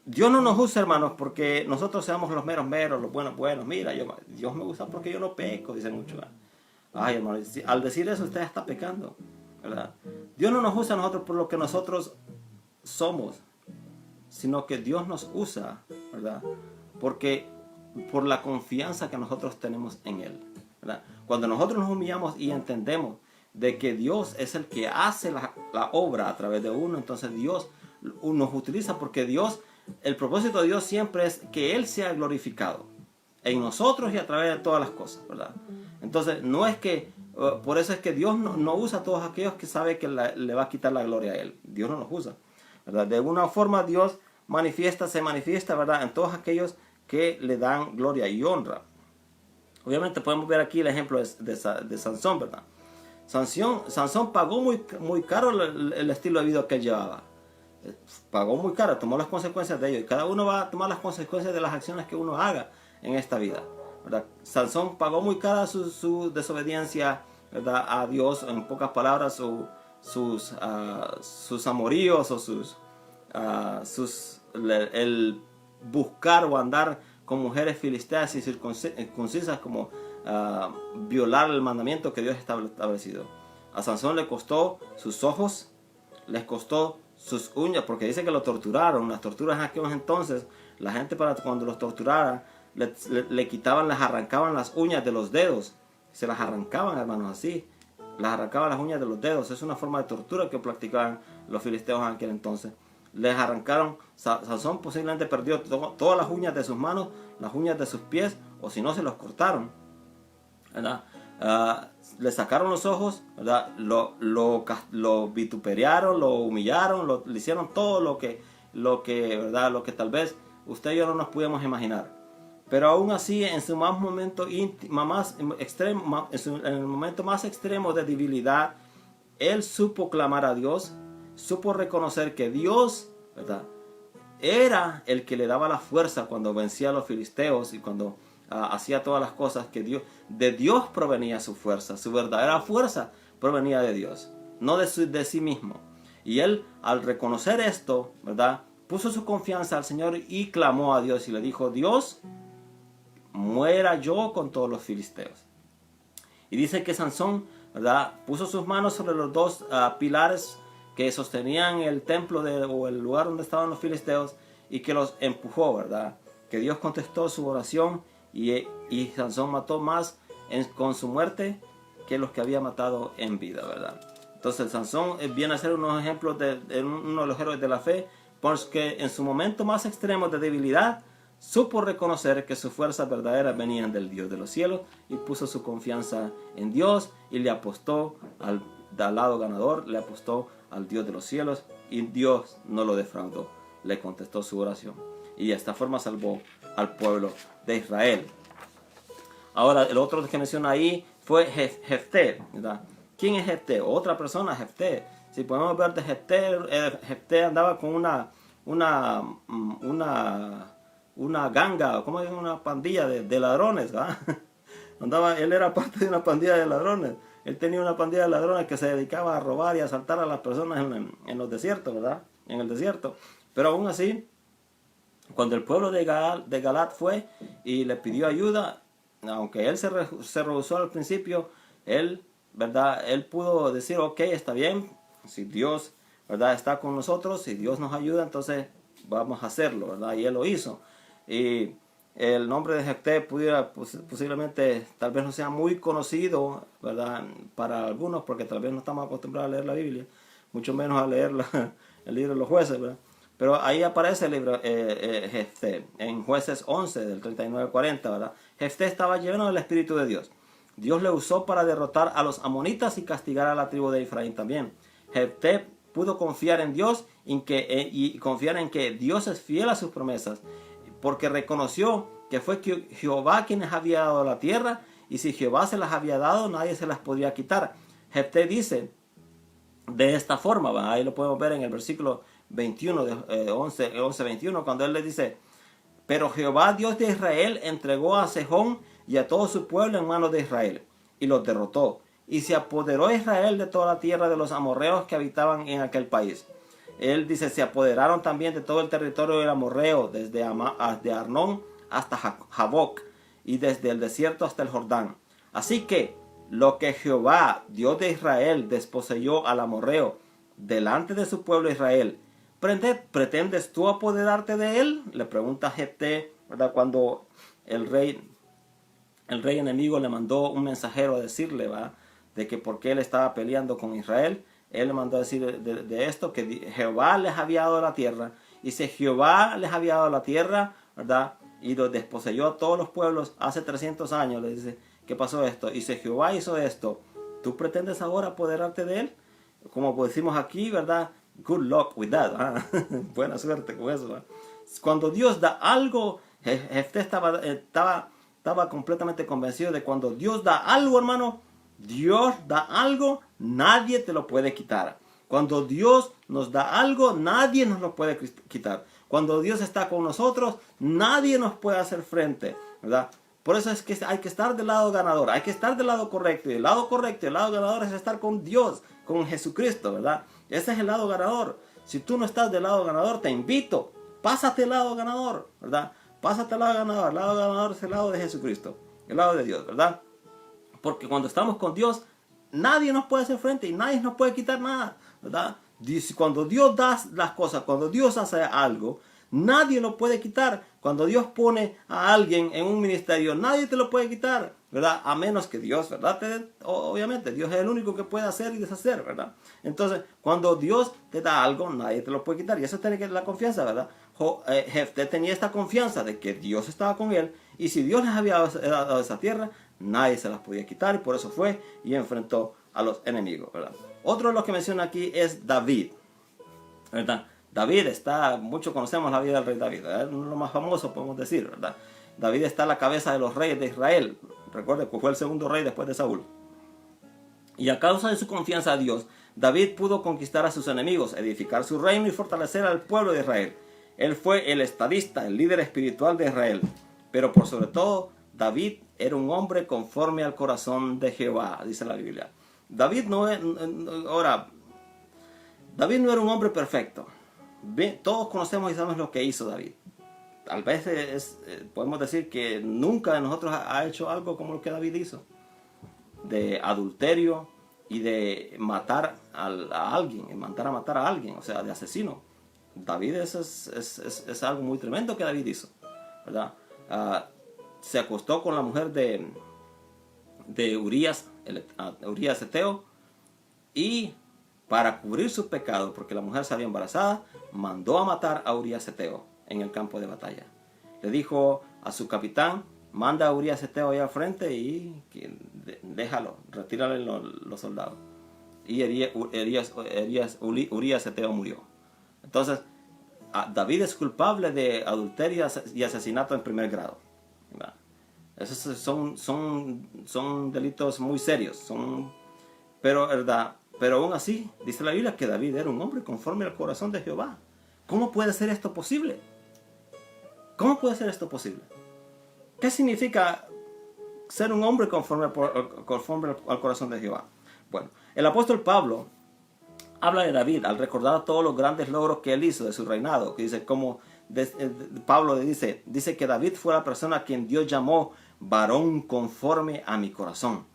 Dios no nos usa, hermanos, porque nosotros seamos los meros, los buenos. Mira, Dios me usa porque yo no peco, dicen muchos. Ay, hermano, al decir eso usted está pecando, ¿verdad? Dios no nos usa a nosotros por lo que nosotros somos, sino que Dios nos usa, ¿verdad?, por la confianza que nosotros tenemos en Él, ¿verdad? Cuando nosotros nos humillamos y entendemos de que Dios es el que hace la obra a través de uno, entonces Dios nos utiliza, porque el propósito de Dios siempre es que Él sea glorificado en nosotros y a través de todas las cosas, ¿verdad? Entonces, no es que, por eso es que Dios no usa a todos aquellos que sabe que le va a quitar la gloria a Él. Dios no los usa, ¿verdad? De alguna forma Dios se manifiesta, ¿verdad?, en todos aquellos que le dan gloria y honra. Obviamente podemos ver aquí el ejemplo de Sansón, ¿verdad? Sansón pagó muy caro el estilo de vida que él llevaba. Pagó muy caro, tomó las consecuencias de ello. Y cada uno va a tomar las consecuencias de las acciones que uno haga en esta vida, ¿verdad? Sansón pagó muy cara su desobediencia, ¿verdad?, a Dios. En pocas palabras, sus amoríos o el buscar o andar con mujeres filisteas y circuncisas, como violar el mandamiento que Dios ha establecido. A Sansón le costó sus ojos, les costó sus uñas, porque dice que lo torturaron. Las torturas en aquellos entonces, la gente, para cuando los torturaran, le quitaban, les arrancaban las uñas de los dedos. Se las arrancaban, hermanos, así. Les arrancaban las uñas de los dedos. Es una forma de tortura que practicaban los filisteos en aquel entonces. les arrancaron. Sansón posiblemente perdió todas las uñas de sus manos, las uñas de sus pies, o si no se los cortaron, ¿verdad? Le sacaron los ojos, ¿verdad? Lo vituperaron, lo humillaron, le hicieron todo ¿verdad? Lo que tal vez usted y yo no nos pudiéramos imaginar. Pero aún así, en su más momento más extremo, en el momento más extremo de debilidad, él supo clamar a Dios, supo reconocer que Dios, ¿verdad?, era el que le daba la fuerza cuando vencía a los filisteos y cuando hacía todas las cosas que de Dios provenía su fuerza, su verdadera fuerza provenía de Dios, no de sí mismo. Y él, al reconocer esto, ¿verdad?, puso su confianza al Señor y clamó a Dios y le dijo: Dios, muera yo con todos los filisteos. Y dice que Sansón, ¿verdad?, puso sus manos sobre los dos pilares que sostenían el templo o el lugar donde estaban los filisteos, y que los empujó, ¿verdad? Que Dios contestó su oración y Sansón mató más con su muerte que los que había matado en vida, ¿verdad? Entonces Sansón viene a ser unos ejemplos de uno de los héroes de la fe, porque en su momento más extremo de debilidad supo reconocer que sus fuerzas verdaderas venían del Dios de los cielos y puso su confianza en Dios y le apostó al lado ganador, le apostó al Dios de los cielos, y Dios no lo defraudó, le contestó su oración y de esta forma salvó al pueblo de Israel. Ahora el otro que menciona ahí fue Jefté, ¿verdad? ¿Quién es Jefté? Otra persona, Jefté. Si podemos ver de Jefté, Jefté andaba con una ganga, como es, una pandilla de ladrones, ¿verdad? Él era parte de una pandilla de ladrones. Él tenía una pandilla de ladrones que se dedicaba a robar y a asaltar a las personas en los desiertos, ¿verdad? En el desierto. Pero aún así, cuando el pueblo de Galat fue y le pidió ayuda, aunque él se rehusó al principio, él, ¿verdad?, él pudo decir: ok, está bien, si Dios, ¿verdad?, está con nosotros, si Dios nos ayuda, entonces vamos a hacerlo, ¿verdad? Y él lo hizo. Y el nombre de Jefté posiblemente tal vez no sea muy conocido, ¿verdad?, para algunos, porque tal vez no estamos acostumbrados a leer la Biblia, mucho menos a leer el libro de los jueces, ¿verdad? Pero ahí aparece el libro Jefté, en Jueces 11, del 39 al 40, ¿verdad? Jefté estaba lleno del Espíritu de Dios. Dios le usó para derrotar a los amonitas y castigar a la tribu de Efraín también. Jefté pudo confiar en Dios y confiar en que Dios es fiel a sus promesas, porque reconoció que fue Jehová quien les había dado la tierra, y si Jehová se las había dado, nadie se las podría quitar. Jefté dice de esta forma, ¿va? Ahí lo podemos ver en el versículo 21 de 11:21, cuando él le dice: pero Jehová, Dios de Israel, entregó a Sejón y a todo su pueblo en manos de Israel, y los derrotó, y se apoderó Israel de toda la tierra de los amorreos que habitaban en aquel país. Él dice: se apoderaron también de todo el territorio del amorreo, desde Arnón hasta Jaboc, y desde el desierto hasta el Jordán. Así que lo que Jehová, Dios de Israel, desposeyó al amorreo delante de su pueblo Israel, ¿pretendes tú apoderarte de él? Le pregunta Jefté, ¿verdad?, cuando el rey enemigo le mandó un mensajero a decirle, ¿verdad?, de que por qué él estaba peleando con Israel. Él le mandó a decir de esto, que Jehová les había dado la tierra, y si Jehová les había dado la tierra, ¿verdad?, y los desposeyó a todos los pueblos hace 300 años, le dice, ¿qué pasó esto? Y si Jehová hizo esto, ¿tú pretendes ahora apoderarte de él? Como decimos aquí, ¿verdad? Good luck with that, ¿eh? Buena suerte con eso, ¿eh? Cuando Dios da algo, Jefté estaba completamente convencido de cuando Dios da algo, hermano, Dios da algo, nadie te lo puede quitar. Cuando Dios nos da algo, nadie nos lo puede quitar. Cuando Dios está con nosotros, nadie nos puede hacer frente, ¿verdad? Por eso es que hay que estar del lado ganador, hay que estar del lado correcto. Y el lado correcto, el lado ganador es estar con Dios, con Jesucristo, ¿verdad? Ese es el lado ganador. Si tú no estás del lado ganador, te invito, pásate al lado ganador, ¿verdad? Pásate al lado ganador. El lado ganador es el lado de Jesucristo, el lado de Dios, ¿verdad? Porque cuando estamos con Dios, nadie nos puede hacer frente y nadie nos puede quitar nada, ¿verdad? Cuando Dios da las cosas, cuando Dios hace algo, nadie lo puede quitar. Cuando Dios pone a alguien en un ministerio, nadie te lo puede quitar. ¿verdad? A menos que Dios, ¿verdad? Obviamente, Dios es el único que puede hacer y deshacer, ¿verdad? Entonces, cuando Dios te da algo, nadie te lo puede quitar. Y eso tiene que ser la confianza, ¿verdad? Jefté tenía esta confianza de que Dios estaba con él. Y si Dios les había dado esa tierra, nadie se las podía quitar. Y por eso fue y enfrentó a los enemigos, ¿verdad? Otro de los que menciona aquí es David, ¿verdad? David está, muchos conocemos la vida del rey David, ¿verdad? Uno de los más famosos, podemos decir, ¿verdad? David está a la cabeza de los reyes de Israel. Recuerde que fue el segundo rey después de Saúl. Y a causa de su confianza a Dios, David pudo conquistar a sus enemigos, edificar su reino y fortalecer al pueblo de Israel. Él fue el estadista, el líder espiritual de Israel. Pero por sobre todo, David era un hombre conforme al corazón de Jehová, dice la Biblia. David no era un hombre perfecto. Todos conocemos y sabemos lo que hizo David. Tal vez podemos decir que nunca de nosotros ha hecho algo como lo que David hizo. De adulterio y de matar a alguien, matar a alguien, o sea, de asesino. David es algo muy tremendo que David hizo, ¿verdad? Se acostó con la mujer de Urías Eteo, y para cubrir sus pecados, porque la mujer salía embarazada, mandó a matar a Urías Eteo en el campo de batalla. Le dijo a su capitán: manda a Urías Eteo allá al frente y déjalo, retírale los soldados. Y Urías Eteo murió. Entonces, David es culpable de adulterio y asesinato en primer grado. Esos son delitos muy serios. Pero aún así, dice la Biblia que David era un hombre conforme al corazón de Jehová. ¿Cómo puede ser esto posible? ¿Cómo puede ser esto posible? ¿Qué significa ser un hombre conforme al corazón de Jehová? Bueno, el apóstol Pablo habla de David al recordar todos los grandes logros que él hizo de su reinado. Que dice, Pablo dice que David fue la persona a quien Dios llamó varón conforme a mi corazón,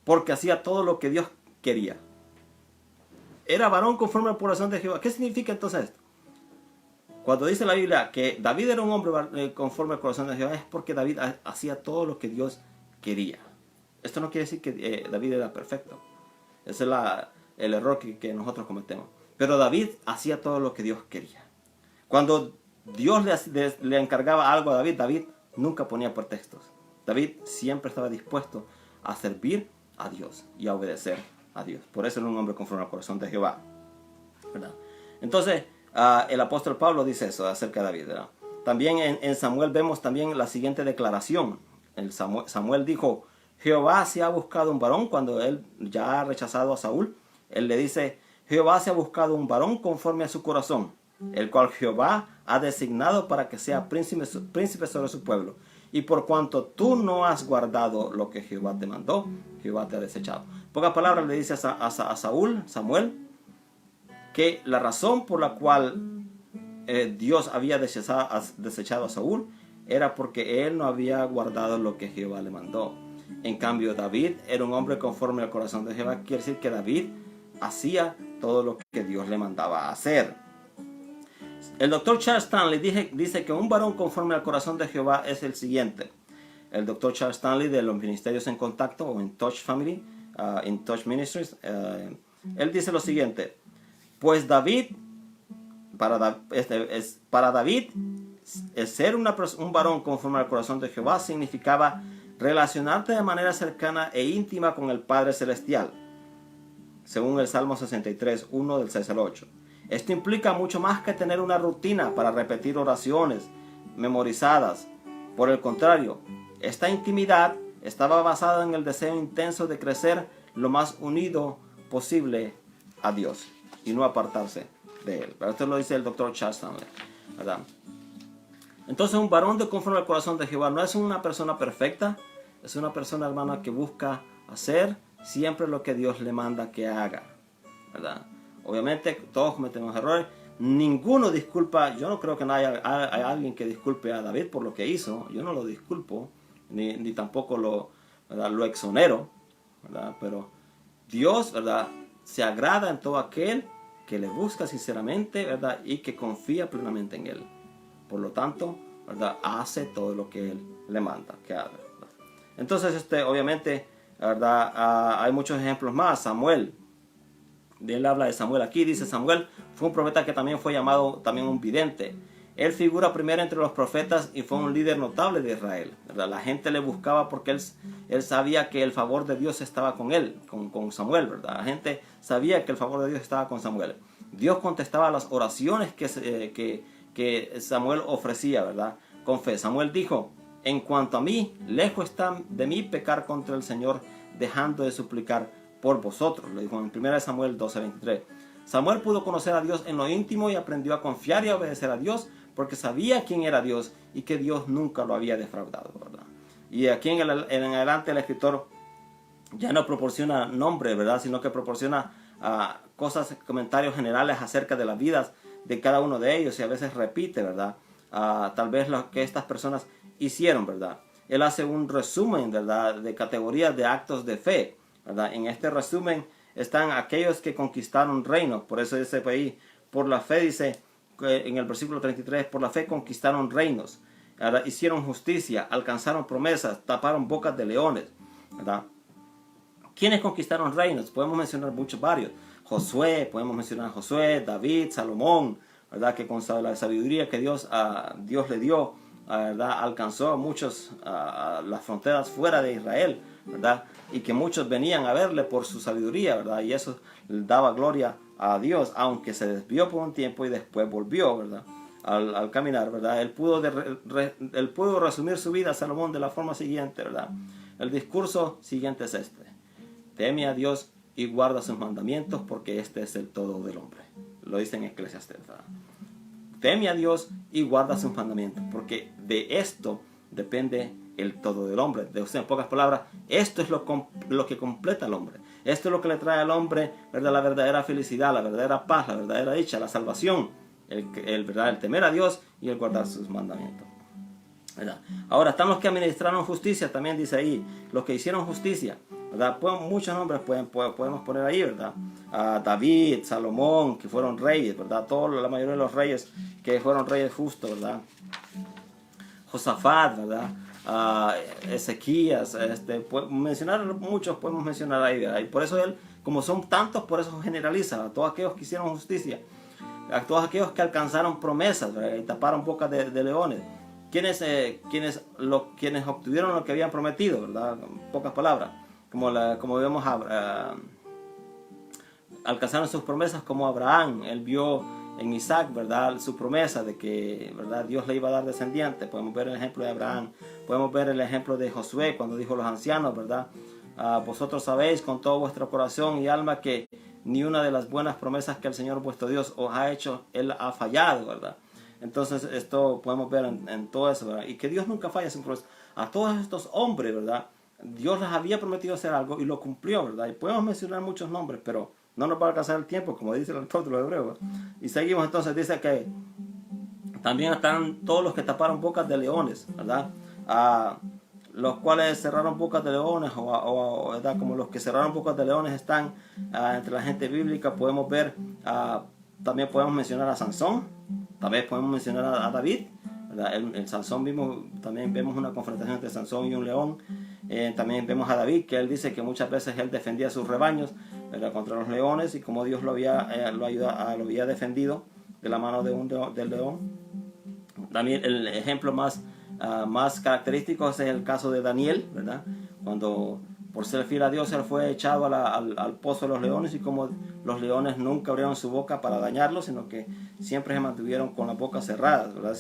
porque hacía todo lo que Dios quería. Era varón conforme al corazón de Jehová. ¿Qué significa entonces esto? Cuando dice la Biblia que David era un hombre conforme al corazón de Jehová, es porque David hacía todo lo que Dios quería. Esto no quiere decir que David era perfecto. Ese es el error que nosotros cometemos. Pero David hacía todo lo que Dios quería. Cuando Dios le encargaba algo a David, David nunca ponía pretextos. David siempre estaba dispuesto a servir a Dios y a obedecer a Dios. Por eso era un hombre conforme al corazón de Jehová, ¿verdad? Entonces, el apóstol Pablo dice eso acerca de David, ¿verdad? También en Samuel vemos también la siguiente declaración. Samuel dijo: Jehová se ha buscado un varón. Cuando él ya ha rechazado a Saúl, él le dice: Jehová se ha buscado un varón conforme a su corazón, el cual Jehová ha designado para que sea príncipe sobre su pueblo. Y por cuanto tú no has guardado lo que Jehová te mandó, Jehová te ha desechado. En pocas palabras le dice a Samuel, que la razón por la cual Dios había desechado a Saúl era porque él no había guardado lo que Jehová le mandó. En cambio, David era un hombre conforme al corazón de Jehová. Quiere decir que David hacía todo lo que Dios le mandaba a hacer. El doctor Charles Stanley dice que un varón conforme al corazón de Jehová es el siguiente. El doctor Charles Stanley, de los Ministerios en Contacto o en Touch Family, en Touch Ministries, él dice lo siguiente: pues para David, ser un varón conforme al corazón de Jehová significaba relacionarte de manera cercana e íntima con el Padre Celestial, según el Salmo 63, 1 del 6 al 8. Esto implica mucho más que tener una rutina para repetir oraciones memorizadas. Por el contrario, esta intimidad estaba basada en el deseo intenso de crecer lo más unido posible a Dios y no apartarse de él. Pero esto lo dice el doctor Charles Stanley, ¿verdad? Entonces, un varón de conforme al corazón de Jehová no es una persona perfecta, es una persona, hermana, que busca hacer siempre lo que Dios le manda que haga, ¿verdad? Obviamente todos cometemos errores. Ninguno disculpa. Yo no creo que haya alguien que disculpe a David por lo que hizo. Yo no lo disculpo, ni tampoco lo exonero, ¿verdad? Pero Dios, ¿verdad?, se agrada en todo aquel que le busca sinceramente, ¿verdad?, y que confía plenamente en él. Por lo tanto, ¿verdad?, hace todo lo que él le manda que haga, ¿verdad? Entonces, obviamente, ¿verdad? Hay muchos ejemplos más. Samuel, él habla de Samuel aquí, dice Samuel fue un profeta que también fue llamado también un vidente. Él figura primero entre los profetas y fue un líder notable de Israel, ¿verdad? La gente le buscaba porque él sabía que el favor de Dios estaba con él, con Samuel, ¿verdad? La gente sabía que el favor de Dios estaba con Samuel. Dios contestaba las oraciones que Samuel ofrecía, ¿verdad? Con fe. Samuel dijo: en cuanto a mí, lejos está de mí pecar contra el Señor, dejando de suplicar por vosotros. Lo dijo en 1 Samuel 12:23. Samuel pudo conocer a Dios en lo íntimo y aprendió a confiar y a obedecer a Dios porque sabía quién era Dios y que Dios nunca lo había defraudado, ¿verdad? Y aquí en adelante el escritor ya no proporciona nombre, ¿verdad? Sino que proporciona cosas, comentarios generales acerca de las vidas de cada uno de ellos, y a veces repite, ¿verdad? Tal vez lo que estas personas hicieron, ¿verdad? Él hace un resumen, ¿verdad?, de categorías de actos de fe, ¿verdad? En este resumen están aquellos que conquistaron reinos. Por eso dice ahí, por la fe, dice en el versículo 33, por la fe conquistaron reinos, ¿verdad? Hicieron justicia, alcanzaron promesas, taparon bocas de leones, ¿verdad? ¿Quiénes conquistaron reinos? Podemos mencionar muchos, varios. Podemos mencionar Josué, David, Salomón, ¿verdad? Que con la sabiduría que Dios le dio, ¿verdad?, alcanzó a muchos las fronteras fuera de Israel, ¿verdad? Y que muchos venían a verle por su sabiduría, ¿verdad? Y eso daba gloria a Dios, aunque se desvió por un tiempo y después volvió, ¿verdad? Al caminar, ¿verdad? Él pudo resumir su vida, Salomón, de la forma siguiente, ¿verdad? El discurso siguiente es este: teme a Dios y guarda sus mandamientos, porque este es el todo del hombre. Lo dice en Eclesiastés, ¿verdad? Teme a Dios y guarda sus mandamientos, porque de esto depende el todo del hombre. En pocas palabras, esto es lo que completa al hombre. Esto es lo que le trae al hombre, ¿verdad?, la verdadera felicidad, la verdadera paz, la verdadera dicha, la salvación, ¿verdad?, el temer a Dios y el guardar sus mandamientos, ¿verdad? Ahora están los que administraron justicia, también dice ahí, los que hicieron justicia, ¿verdad? Muchos nombres podemos poner ahí, ¿verdad? David, Salomón, que fueron reyes, ¿verdad? La mayoría de los reyes que fueron reyes justos, ¿verdad? Josafat, ¿verdad? Ezequías, mencionar muchos, podemos mencionar ahí, ¿verdad? Y por eso él, como son tantos, por eso generaliza a todos aquellos que hicieron justicia, a todos aquellos que alcanzaron promesas, ¿verdad?, y taparon bocas de leones. Quienes obtuvieron lo que habían prometido, ¿verdad? En pocas palabras, como vemos, alcanzaron sus promesas, como Abraham. Él vio en Isaac, ¿verdad?, su promesa de que, ¿verdad?, Dios le iba a dar descendiente. Podemos ver el ejemplo de Abraham. Podemos ver el ejemplo de Josué, cuando dijo a los ancianos, ¿verdad?, vosotros sabéis con todo vuestro corazón y alma que ni una de las buenas promesas que el Señor vuestro Dios os ha hecho, Él ha fallado, ¿verdad? Entonces esto podemos ver en todo eso, ¿verdad? Y que Dios nunca falla sin promesa. A todos estos hombres, ¿verdad?, Dios les había prometido hacer algo y lo cumplió, ¿verdad? Y podemos mencionar muchos nombres, pero no nos va a alcanzar el tiempo, como dice el autor de los Hebreos. Y seguimos, entonces dice que también están todos los que taparon bocas de leones, ¿verdad? Los cuales cerraron bocas de leones, ¿verdad?, como los que cerraron bocas de leones están entre la gente bíblica. Podemos ver, también podemos mencionar a Sansón, también podemos mencionar a David, ¿verdad? En Sansón también vemos una confrontación entre Sansón y un león. También vemos a David, que él dice que muchas veces él defendía sus rebaños, ¿verdad?, contra los leones, y como Dios lo había defendido de la mano del león. También el ejemplo más característico es el caso de Daniel, ¿verdad?, cuando por ser fiel a Dios él fue echado al pozo de los leones, y como los leones nunca abrieron su boca para dañarlo, sino que siempre se mantuvieron con las bocas cerradas, ¿verdad?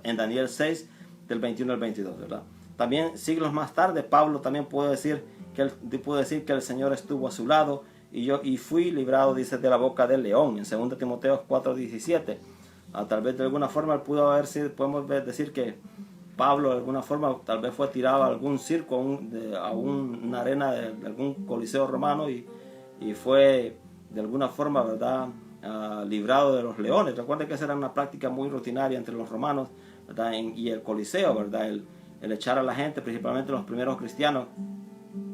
En Daniel 6 del 21 al 22, ¿verdad? También siglos más tarde Pablo también pudo decir que el Señor estuvo a su lado y fui librado, dice, de la boca del león, en 2 Timoteo 4:17. Tal vez de alguna forma podemos decir que Pablo de alguna forma tal vez fue tirado a algún circo, a una arena de algún coliseo romano, y fue de alguna forma, ¿verdad?, librado de los leones. Recuerden que esa era una práctica muy rutinaria entre los romanos, ¿verdad?, y el coliseo, ¿verdad?, el echar a la gente, principalmente los primeros cristianos,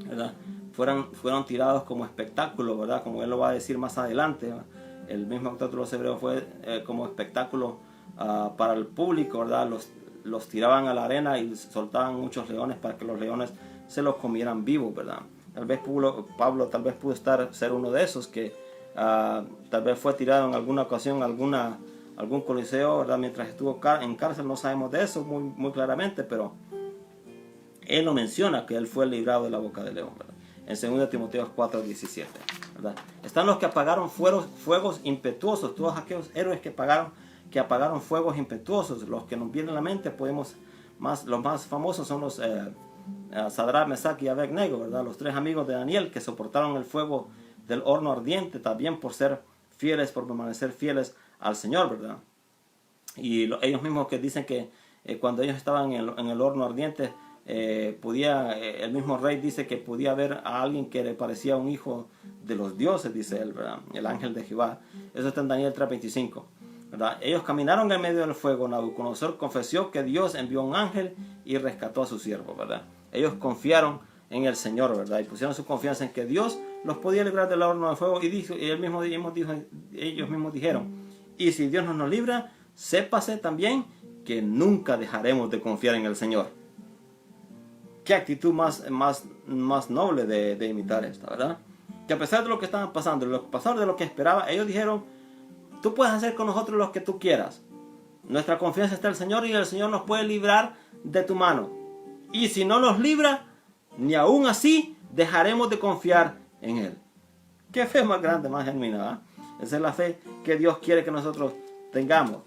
¿verdad?, fueron tirados como espectáculo, ¿verdad?, como él lo va a decir más adelante, ¿verdad? El mismo autor de los Hebreos fue como espectáculo para el público, ¿verdad? los tiraban a la arena y soltaban muchos leones para que los leones se los comieran vivos, ¿verdad? Tal vez Pablo tal vez pudo ser uno de esos que tal vez fue tirado en alguna ocasión, algún coliseo, ¿verdad? Mientras estuvo en cárcel. No sabemos de eso muy claramente, pero él lo menciona, que él fue librado de la boca del león, ¿verdad? En 2 Timoteo 4:17, ¿verdad? Están los que apagaron fuegos impetuosos, todos aquellos héroes que apagaron fuegos impetuosos. Los que nos vienen a la mente, los más famosos son los Sadrach, Mesach y Abednego, ¿verdad? Los 3 amigos de Daniel que soportaron el fuego del horno ardiente, también por permanecer fieles al Señor, ¿verdad? Y ellos mismos que dicen que cuando ellos estaban en el horno ardiente, el mismo rey dice que podía ver a alguien que le parecía un hijo de los dioses, dice él, ¿verdad? El ángel de Jehová. Eso está en Daniel 3:25, ¿verdad? Ellos caminaron en medio del fuego. Nabucodonosor confesó que Dios envió un ángel y rescató a su siervo, ¿verdad? Ellos confiaron en el Señor, ¿verdad? Y pusieron su confianza en que Dios los podía librar del horno de fuego. Y ellos mismos dijeron: y si Dios no nos libra, sépase también que nunca dejaremos de confiar en el Señor. Qué actitud más noble de imitar esta, ¿verdad? Que a pesar de lo que estaban pasando, a pesar de lo que esperaba, ellos dijeron: tú puedes hacer con nosotros lo que tú quieras. Nuestra confianza está en el Señor y el Señor nos puede librar de tu mano. Y si no nos libra, ni aún así dejaremos de confiar en Él. Qué fe más grande, más genuina, ¿verdad? Esa es la fe que Dios quiere que nosotros tengamos,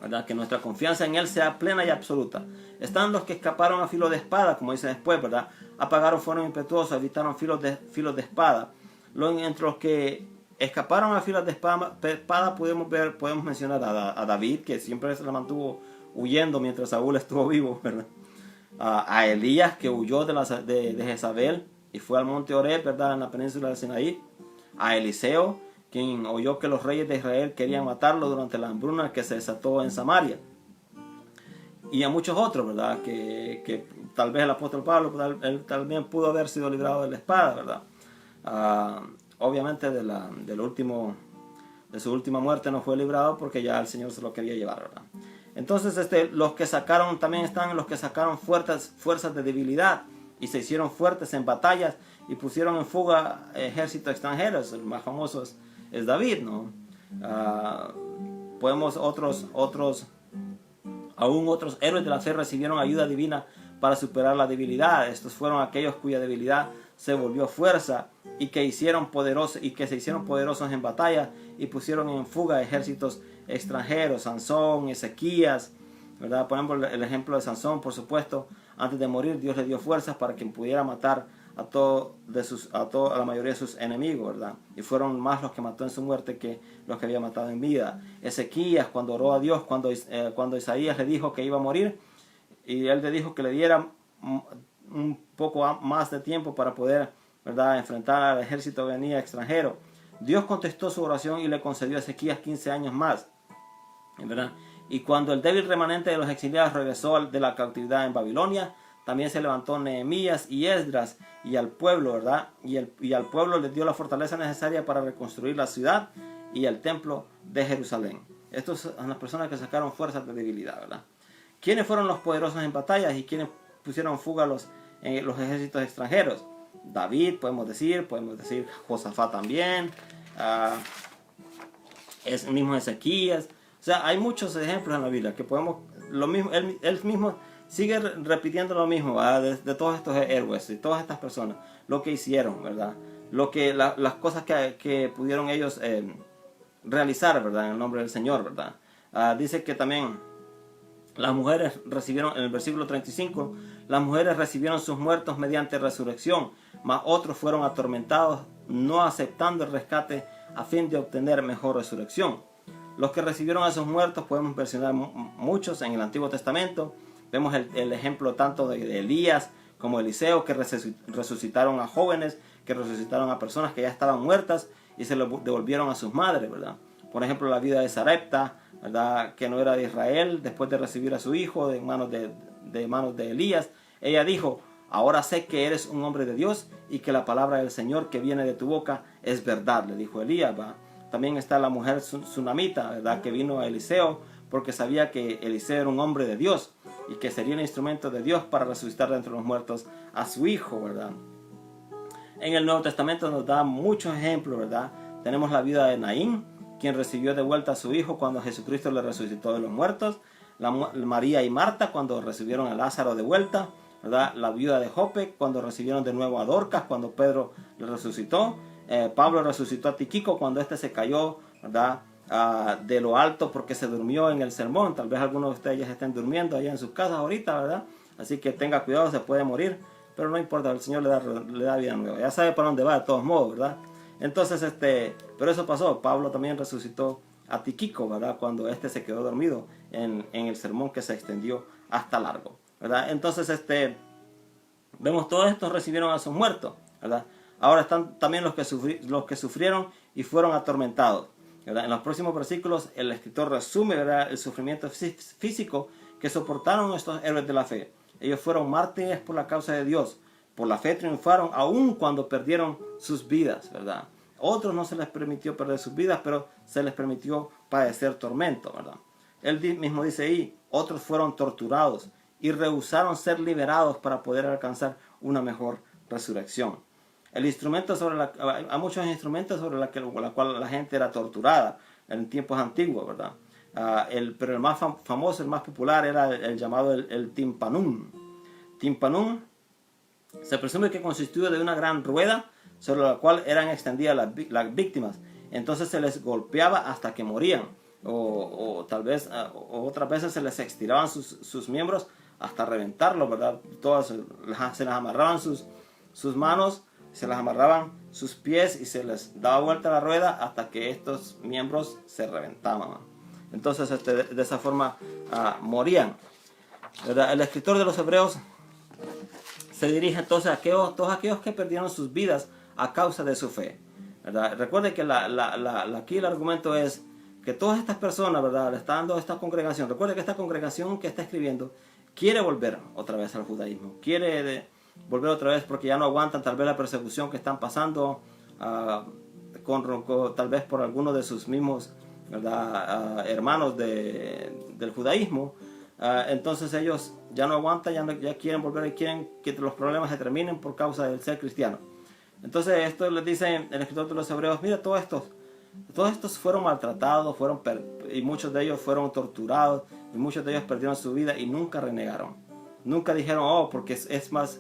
¿verdad? Que nuestra confianza en Él sea plena y absoluta. Están los que escaparon a filo de espada, como dice después, ¿verdad? Apagaron fuegos impetuosos, evitaron filos de espada. Entre los que escaparon a filas de espada podemos mencionar a David, que siempre se la mantuvo huyendo mientras Saúl estuvo vivo, ¿verdad? A Elías, que huyó de Jezabel y fue al monte Horeb, ¿verdad? En la península de Sinaí. A Eliseo, quien oyó que los reyes de Israel querían matarlo durante la hambruna que se desató en Samaria. Y a muchos otros, ¿verdad? Que tal vez el apóstol Pablo, él también pudo haber sido librado de la espada, ¿verdad? Obviamente de su última muerte no fue librado porque ya el Señor se lo quería llevar, ¿verdad? Entonces también están los que sacaron fuerzas de debilidad y se hicieron fuertes en batallas y pusieron en fuga ejércitos extranjeros. El más famoso es David, ¿no? Aún otros héroes de la fe recibieron ayuda divina para superar la debilidad. Estos fueron aquellos cuya debilidad se volvió fuerza y que se hicieron poderosos en batalla y pusieron en fuga ejércitos extranjeros. Sansón, Ezequías, ¿verdad? Ponemos el ejemplo de Sansón, por supuesto. Antes de morir, Dios le dio fuerzas para que pudiera matar a la mayoría de sus enemigos, ¿verdad? Y fueron más los que mató en su muerte que los que había matado en vida. Ezequías, cuando oró a Dios, cuando Isaías le dijo que iba a morir, y él le dijo que le diera un poco más de tiempo para poder, ¿verdad?, enfrentar al ejército que venía extranjero. Dios contestó su oración y le concedió a Ezequías 15 años más, ¿verdad? Y cuando el débil remanente de los exiliados regresó de la cautividad en Babilonia, también se levantó Nehemías y Esdras y al pueblo, ¿verdad? Y al pueblo les dio la fortaleza necesaria para reconstruir la ciudad y el templo de Jerusalén. Estos son las personas que sacaron fuerzas de debilidad, ¿verdad? ¿Quiénes fueron los poderosos en batallas y quiénes pusieron en fuga los ejércitos extranjeros? David, podemos decir Josafat también, es el mismo Ezequías. O sea, hay muchos ejemplos en la Biblia que podemos, él mismo sigue repitiendo lo mismo, ¿verdad? De todos estos héroes, de todas estas personas, lo que hicieron, ¿verdad? Las cosas que pudieron ellos realizar, ¿verdad? En el nombre del Señor, ¿verdad? Dice que también las mujeres recibieron, en el versículo 35, las mujeres recibieron sus muertos mediante resurrección, mas otros fueron atormentados, no aceptando el rescate a fin de obtener mejor resurrección. Los que recibieron a sus muertos podemos mencionar muchos en el Antiguo Testamento. Vemos el ejemplo tanto de Elías como Eliseo, que resucitaron a jóvenes, que resucitaron a personas que ya estaban muertas y se lo devolvieron a sus madres, ¿verdad? Por ejemplo, la vida de Sarepta, ¿verdad?, que no era de Israel, después de recibir a su hijo de manos de Elías, ella dijo: ahora sé que eres un hombre de Dios y que la palabra del Señor que viene de tu boca es verdad, le dijo Elías, ¿va? También está la mujer sunamita, ¿verdad?, que vino a Eliseo porque sabía que Eliseo era un hombre de Dios y que sería un instrumento de Dios para resucitar de entre los muertos a su hijo, ¿verdad? En el Nuevo Testamento nos da muchos ejemplos, ¿verdad? Tenemos la vida de Naín, quien recibió de vuelta a su hijo cuando Jesucristo le resucitó de los muertos. María y Marta cuando recibieron a Lázaro de vuelta, ¿verdad? La viuda de Jope cuando recibieron de nuevo a Dorcas cuando Pedro le resucitó. Pablo resucitó a Tíquico cuando éste se cayó, ¿verdad? De lo alto porque se durmió en el sermón. Tal vez algunos de ustedes ya estén durmiendo allá en sus casas ahorita, ¿verdad? Así que tenga cuidado, se puede morir, pero no importa, el Señor le da vida nueva. Ya sabe para dónde va de todos modos, ¿verdad? Entonces, pero eso pasó. Pablo también resucitó a Tíquico, ¿verdad? Cuando éste se quedó dormido en el sermón que se extendió hasta largo, ¿verdad? Entonces, vemos todos estos recibieron a sus muertos, ¿verdad? Ahora están también los que sufrieron y fueron atormentados, ¿verdad? En los próximos versículos el escritor resume, ¿verdad?, el sufrimiento físico que soportaron estos héroes de la fe. Ellos fueron mártires por la causa de Dios. Por la fe triunfaron aun cuando perdieron sus vidas, ¿verdad? Otros no se les permitió perder sus vidas, pero se les permitió padecer tormento, ¿verdad? Él mismo dice ahí, otros fueron torturados y rehusaron ser liberados para poder alcanzar una mejor resurrección. Hay muchos instrumentos sobre la cual la gente era torturada en tiempos antiguos, ¿verdad? Pero el más famoso, el más popular era el llamado el timpanum. Timpanum se presume que constituye de una gran rueda sobre la cual eran extendidas las víctimas. Entonces se les golpeaba hasta que morían. O tal vez otras veces se les estiraban sus miembros hasta reventarlos, ¿verdad? Se les amarraban sus manos, se les amarraban sus pies y se les daba vuelta la rueda hasta que estos miembros se reventaban. Entonces de esa forma morían, ¿verdad? El escritor de los Hebreos se dirige entonces a todos aquellos que perdieron sus vidas a causa de su fe, ¿verdad? Recuerde que aquí el argumento es que todas estas personas, ¿verdad?, le está dando a esta congregación. Recuerde que esta congregación que está escribiendo quiere volver otra vez al judaísmo, quiere volver otra vez porque ya no aguantan tal vez la persecución que están pasando, tal vez por algunos de sus mismos, ¿verdad?, hermanos del judaísmo. Entonces ellos ya no aguantan, ya quieren volver y quieren que los problemas se terminen por causa del ser cristiano. Entonces esto les dice el escritor de los Hebreos, mira, todos estos fueron maltratados, y muchos de ellos fueron torturados, y muchos de ellos perdieron su vida y nunca renegaron. Nunca dijeron, porque es más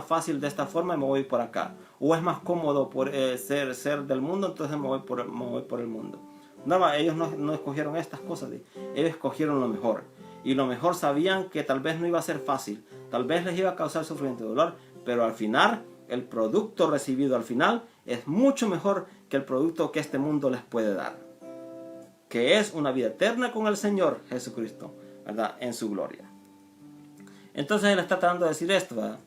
fácil de esta forma y me voy por acá. O es más cómodo ser del mundo, entonces me voy por el mundo. No, ellos no escogieron estas cosas, ellos escogieron lo mejor. Y lo mejor sabían que tal vez no iba a ser fácil, tal vez les iba a causar sufrimiento y dolor, pero al final, el producto recibido al final es mucho mejor que el producto que este mundo les puede dar, que es una vida eterna con el Señor Jesucristo, ¿verdad?, en su gloria. Entonces él está tratando de decir esto, ¿verdad?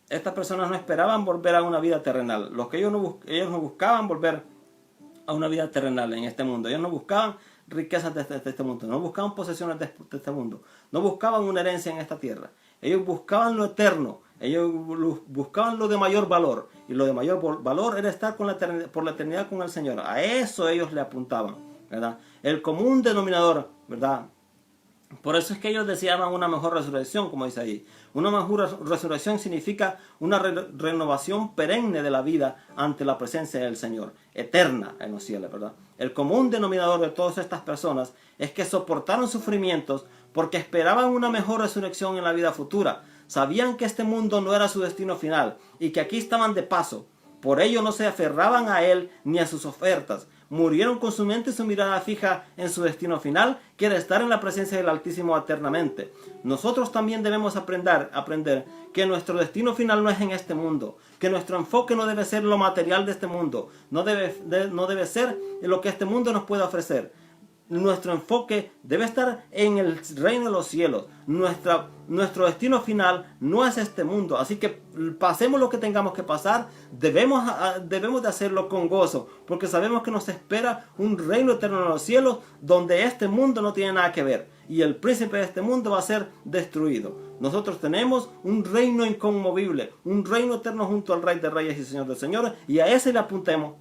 Estas personas no esperaban volver a una vida terrenal. Ellos no buscaban volver a una vida terrenal en este mundo. Ellos no buscaban riquezas de este mundo, no buscaban posesiones de este mundo, no buscaban una herencia en esta tierra. Ellos buscaban lo eterno, ellos buscaban lo de mayor valor, y lo de mayor valor era estar por la eternidad con el Señor. A eso ellos le apuntaban, ¿verdad? El común denominador, ¿verdad? Por eso es que ellos deseaban una mejor resurrección, como dice ahí. Una mejor resurrección significa una renovación perenne de la vida ante la presencia del Señor, eterna en los cielos, ¿verdad? El común denominador de todas estas personas es que soportaron sufrimientos porque esperaban una mejor resurrección en la vida futura. Sabían que este mundo no era su destino final y que aquí estaban de paso. Por ello no se aferraban a él ni a sus ofertas. Murieron con su mente y su mirada fija en su destino final, que era estar en la presencia del Altísimo eternamente. Nosotros también debemos aprender que nuestro destino final no es en este mundo, que nuestro enfoque no debe ser lo material de este mundo, no debe ser lo que este mundo nos puede ofrecer. Nuestro enfoque debe estar en el reino de los cielos. Nuestro destino final no es este mundo. Así que pasemos lo que tengamos que pasar. Debemos de hacerlo con gozo, porque sabemos que nos espera un reino eterno en los cielos, donde este mundo no tiene nada que ver. Y el príncipe de este mundo va a ser destruido. Nosotros tenemos un reino inconmovible, un reino eterno junto al Rey de Reyes y Señor de Señores. Y a ese le apuntamos,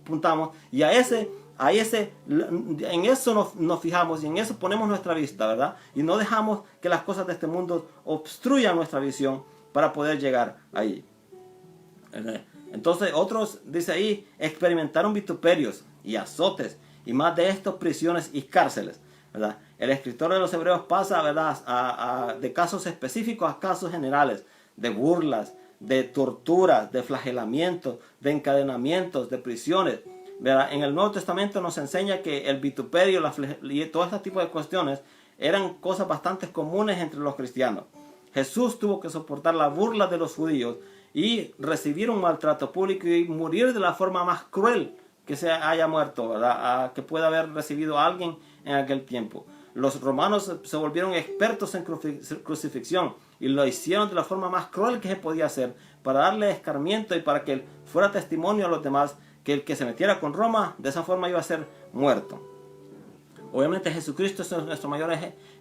y a ese en eso nos fijamos y en eso ponemos nuestra vista, ¿verdad? Y no dejamos que las cosas de este mundo obstruyan nuestra visión para poder llegar ahí. Entonces otros, dice ahí, experimentaron vituperios y azotes, y más de estos prisiones y cárceles, ¿verdad? El escritor de los Hebreos pasa, ¿verdad?, de casos específicos a casos generales, de burlas, de torturas, de flagelamientos, de encadenamientos, de prisiones, ¿verdad? En el Nuevo Testamento nos enseña que el vituperio y todo este tipo de cuestiones eran cosas bastante comunes entre los cristianos. Jesús tuvo que soportar la burla de los judíos y recibir un maltrato público y morir de la forma más cruel que se haya muerto, ¿verdad?, que pueda haber recibido alguien en aquel tiempo. Los romanos se volvieron expertos en crucifixión y lo hicieron de la forma más cruel que se podía hacer, para darle escarmiento y para que él fuera testimonio a los demás que el que se metiera con Roma de esa forma iba a ser muerto. Obviamente Jesucristo es nuestro mayor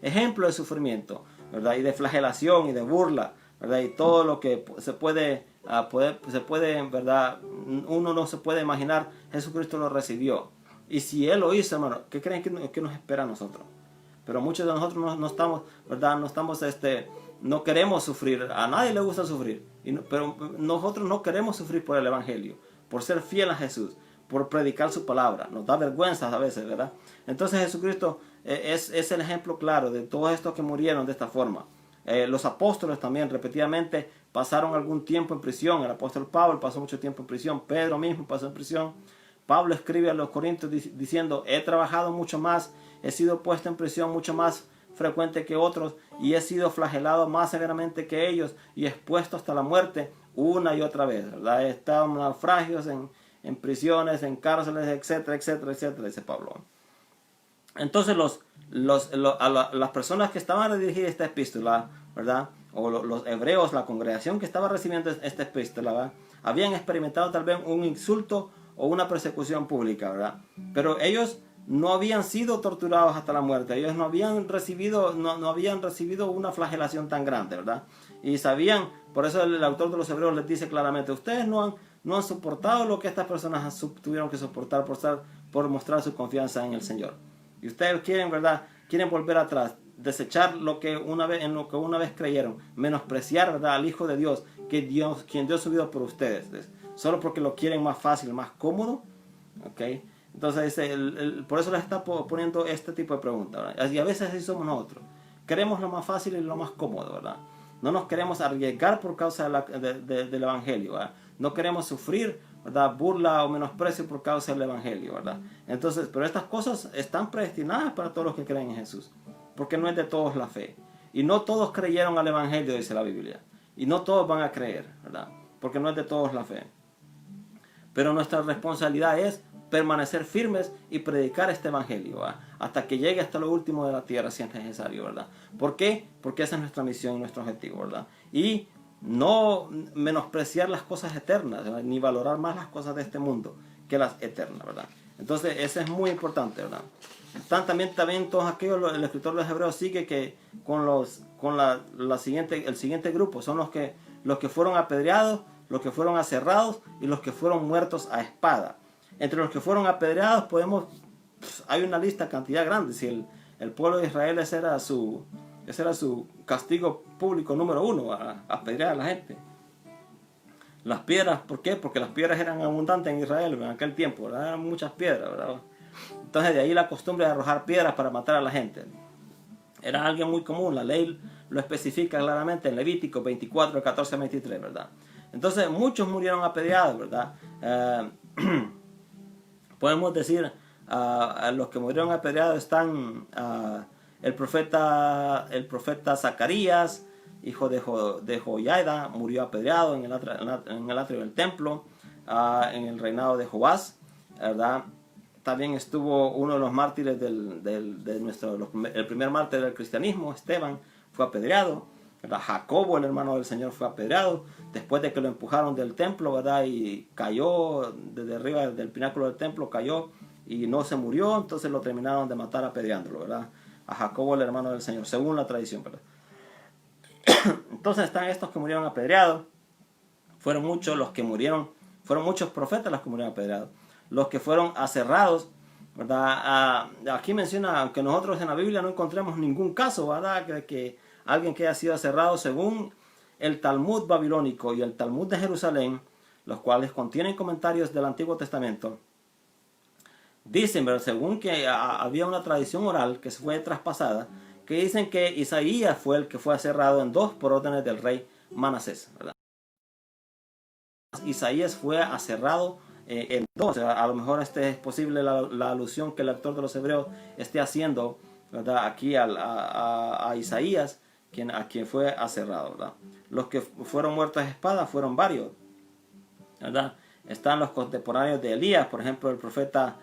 ejemplo de sufrimiento, ¿verdad?, y de flagelación y de burla, ¿verdad?, y todo lo que se puede, ¿verdad?, uno no se puede imaginar, Jesucristo lo recibió. Y si Él lo hizo, hermano, ¿qué creen que nos espera a nosotros? Pero muchos de nosotros no estamos, ¿verdad?, no queremos sufrir. A nadie le gusta sufrir, pero nosotros no queremos sufrir por el Evangelio, por ser fiel a Jesús, por predicar su palabra. Nos da vergüenza a veces, ¿verdad? Entonces Jesucristo es el ejemplo claro de todos estos que murieron de esta forma. Los apóstoles también repetidamente pasaron algún tiempo en prisión. El apóstol Pablo pasó mucho tiempo en prisión. Pedro mismo pasó en prisión. Pablo escribe a los Corintios diciendo: he trabajado mucho más, he sido puesto en prisión mucho más frecuente que otros, y he sido flagelado más severamente que ellos, y expuesto hasta la muerte una y otra vez, ¿verdad? He estado en naufragios, en prisiones, en cárceles, etcétera, etcétera, etcétera, dice Pablo. Entonces las personas que estaban dirigidas esta epístola, ¿verdad?, o los hebreos, la congregación que estaba recibiendo esta epístola, ¿verdad?, habían experimentado tal vez un insulto o una persecución pública, ¿verdad? Pero ellos no habían sido torturados hasta la muerte. Ellos no habían recibido una flagelación tan grande, ¿verdad? Y sabían, por eso el autor de los Hebreos les dice claramente: ustedes no han soportado lo que estas personas tuvieron que soportar por mostrar su confianza en el Señor. Y ustedes quieren, ¿verdad?, quieren volver atrás, desechar en lo que una vez creyeron, menospreciar, ¿verdad?, al Hijo de Dios, quien dio su vida por ustedes, solo porque lo quieren más fácil, más cómodo, ¿ok? Entonces, por eso les está poniendo este tipo de preguntas, ¿verdad? Y a veces así somos nosotros. Queremos lo más fácil y lo más cómodo, ¿verdad? No nos queremos arriesgar por causa del Evangelio, ¿verdad? No queremos sufrir, ¿verdad?, burla o menosprecio por causa del Evangelio, ¿verdad? Entonces, pero estas cosas están predestinadas para todos los que creen en Jesús, porque no es de todos la fe. Y no todos creyeron al Evangelio, dice la Biblia. Y no todos van a creer, ¿verdad?, porque no es de todos la fe. Pero nuestra responsabilidad es permanecer firmes y predicar este Evangelio, ¿verdad?, hasta que llegue hasta lo último de la tierra, si es necesario, ¿verdad? ¿Por qué? Porque esa es nuestra misión y nuestro objetivo, ¿verdad? Y no menospreciar las cosas eternas, ¿verdad?, ni valorar más las cosas de este mundo que las eternas, ¿verdad? Entonces, eso es muy importante, ¿verdad? También todos aquellos, el escritor de los Hebreos sigue que el siguiente grupo son los que fueron apedreados, los que fueron aserrados y los que fueron muertos a espada. Entre los que fueron apedreados hay una lista, cantidad grande. Si el pueblo de Israel ese era su castigo público número 1, apedrear a la gente. Las piedras, ¿por qué? Porque las piedras eran abundantes en Israel en aquel tiempo, ¿verdad? Eran muchas piedras, ¿verdad? Entonces de ahí la costumbre de arrojar piedras para matar a la gente. Era algo muy común, la ley lo especifica claramente en Levítico 24, 14, 23, ¿verdad? Entonces muchos murieron apedreados, ¿verdad? Podemos decir, los que murieron apedreados están el profeta Zacarías, hijo de Joiada, murió apedreado en el atrio del templo, en el reinado de Joás, ¿verdad? También estuvo uno de los mártires el primer mártir del cristianismo, Esteban, fue apedreado, ¿verdad? Jacobo, el hermano del Señor, fue apedreado después de que lo empujaron del templo, ¿verdad?, y cayó desde arriba del pináculo del templo, cayó y no se murió. Entonces lo terminaron de matar apedreándolo, ¿verdad?, a Jacobo, el hermano del Señor, según la tradición, ¿verdad? Entonces están estos que murieron apedreados. Fueron muchos profetas los que murieron apedreados. Los que fueron aserrados, ¿verdad? Aquí menciona, aunque nosotros en la Biblia no encontremos ningún caso, ¿verdad? Que alguien que haya sido aserrado, según el Talmud babilónico y el Talmud de Jerusalén, los cuales contienen comentarios del Antiguo Testamento, dicen, pero según que había una tradición oral que se fue traspasada, que dicen que Isaías fue el que fue aserrado en 2 por órdenes del rey Manasés, ¿verdad? Isaías fue aserrado en 2. O sea, a lo mejor es posible la alusión que el autor de los Hebreos esté haciendo, ¿verdad? Aquí a Isaías, a quien fue aserrado, ¿verdad? Los que fueron muertos a espada fueron varios, ¿verdad? Están los contemporáneos de Elías, por ejemplo, el profeta,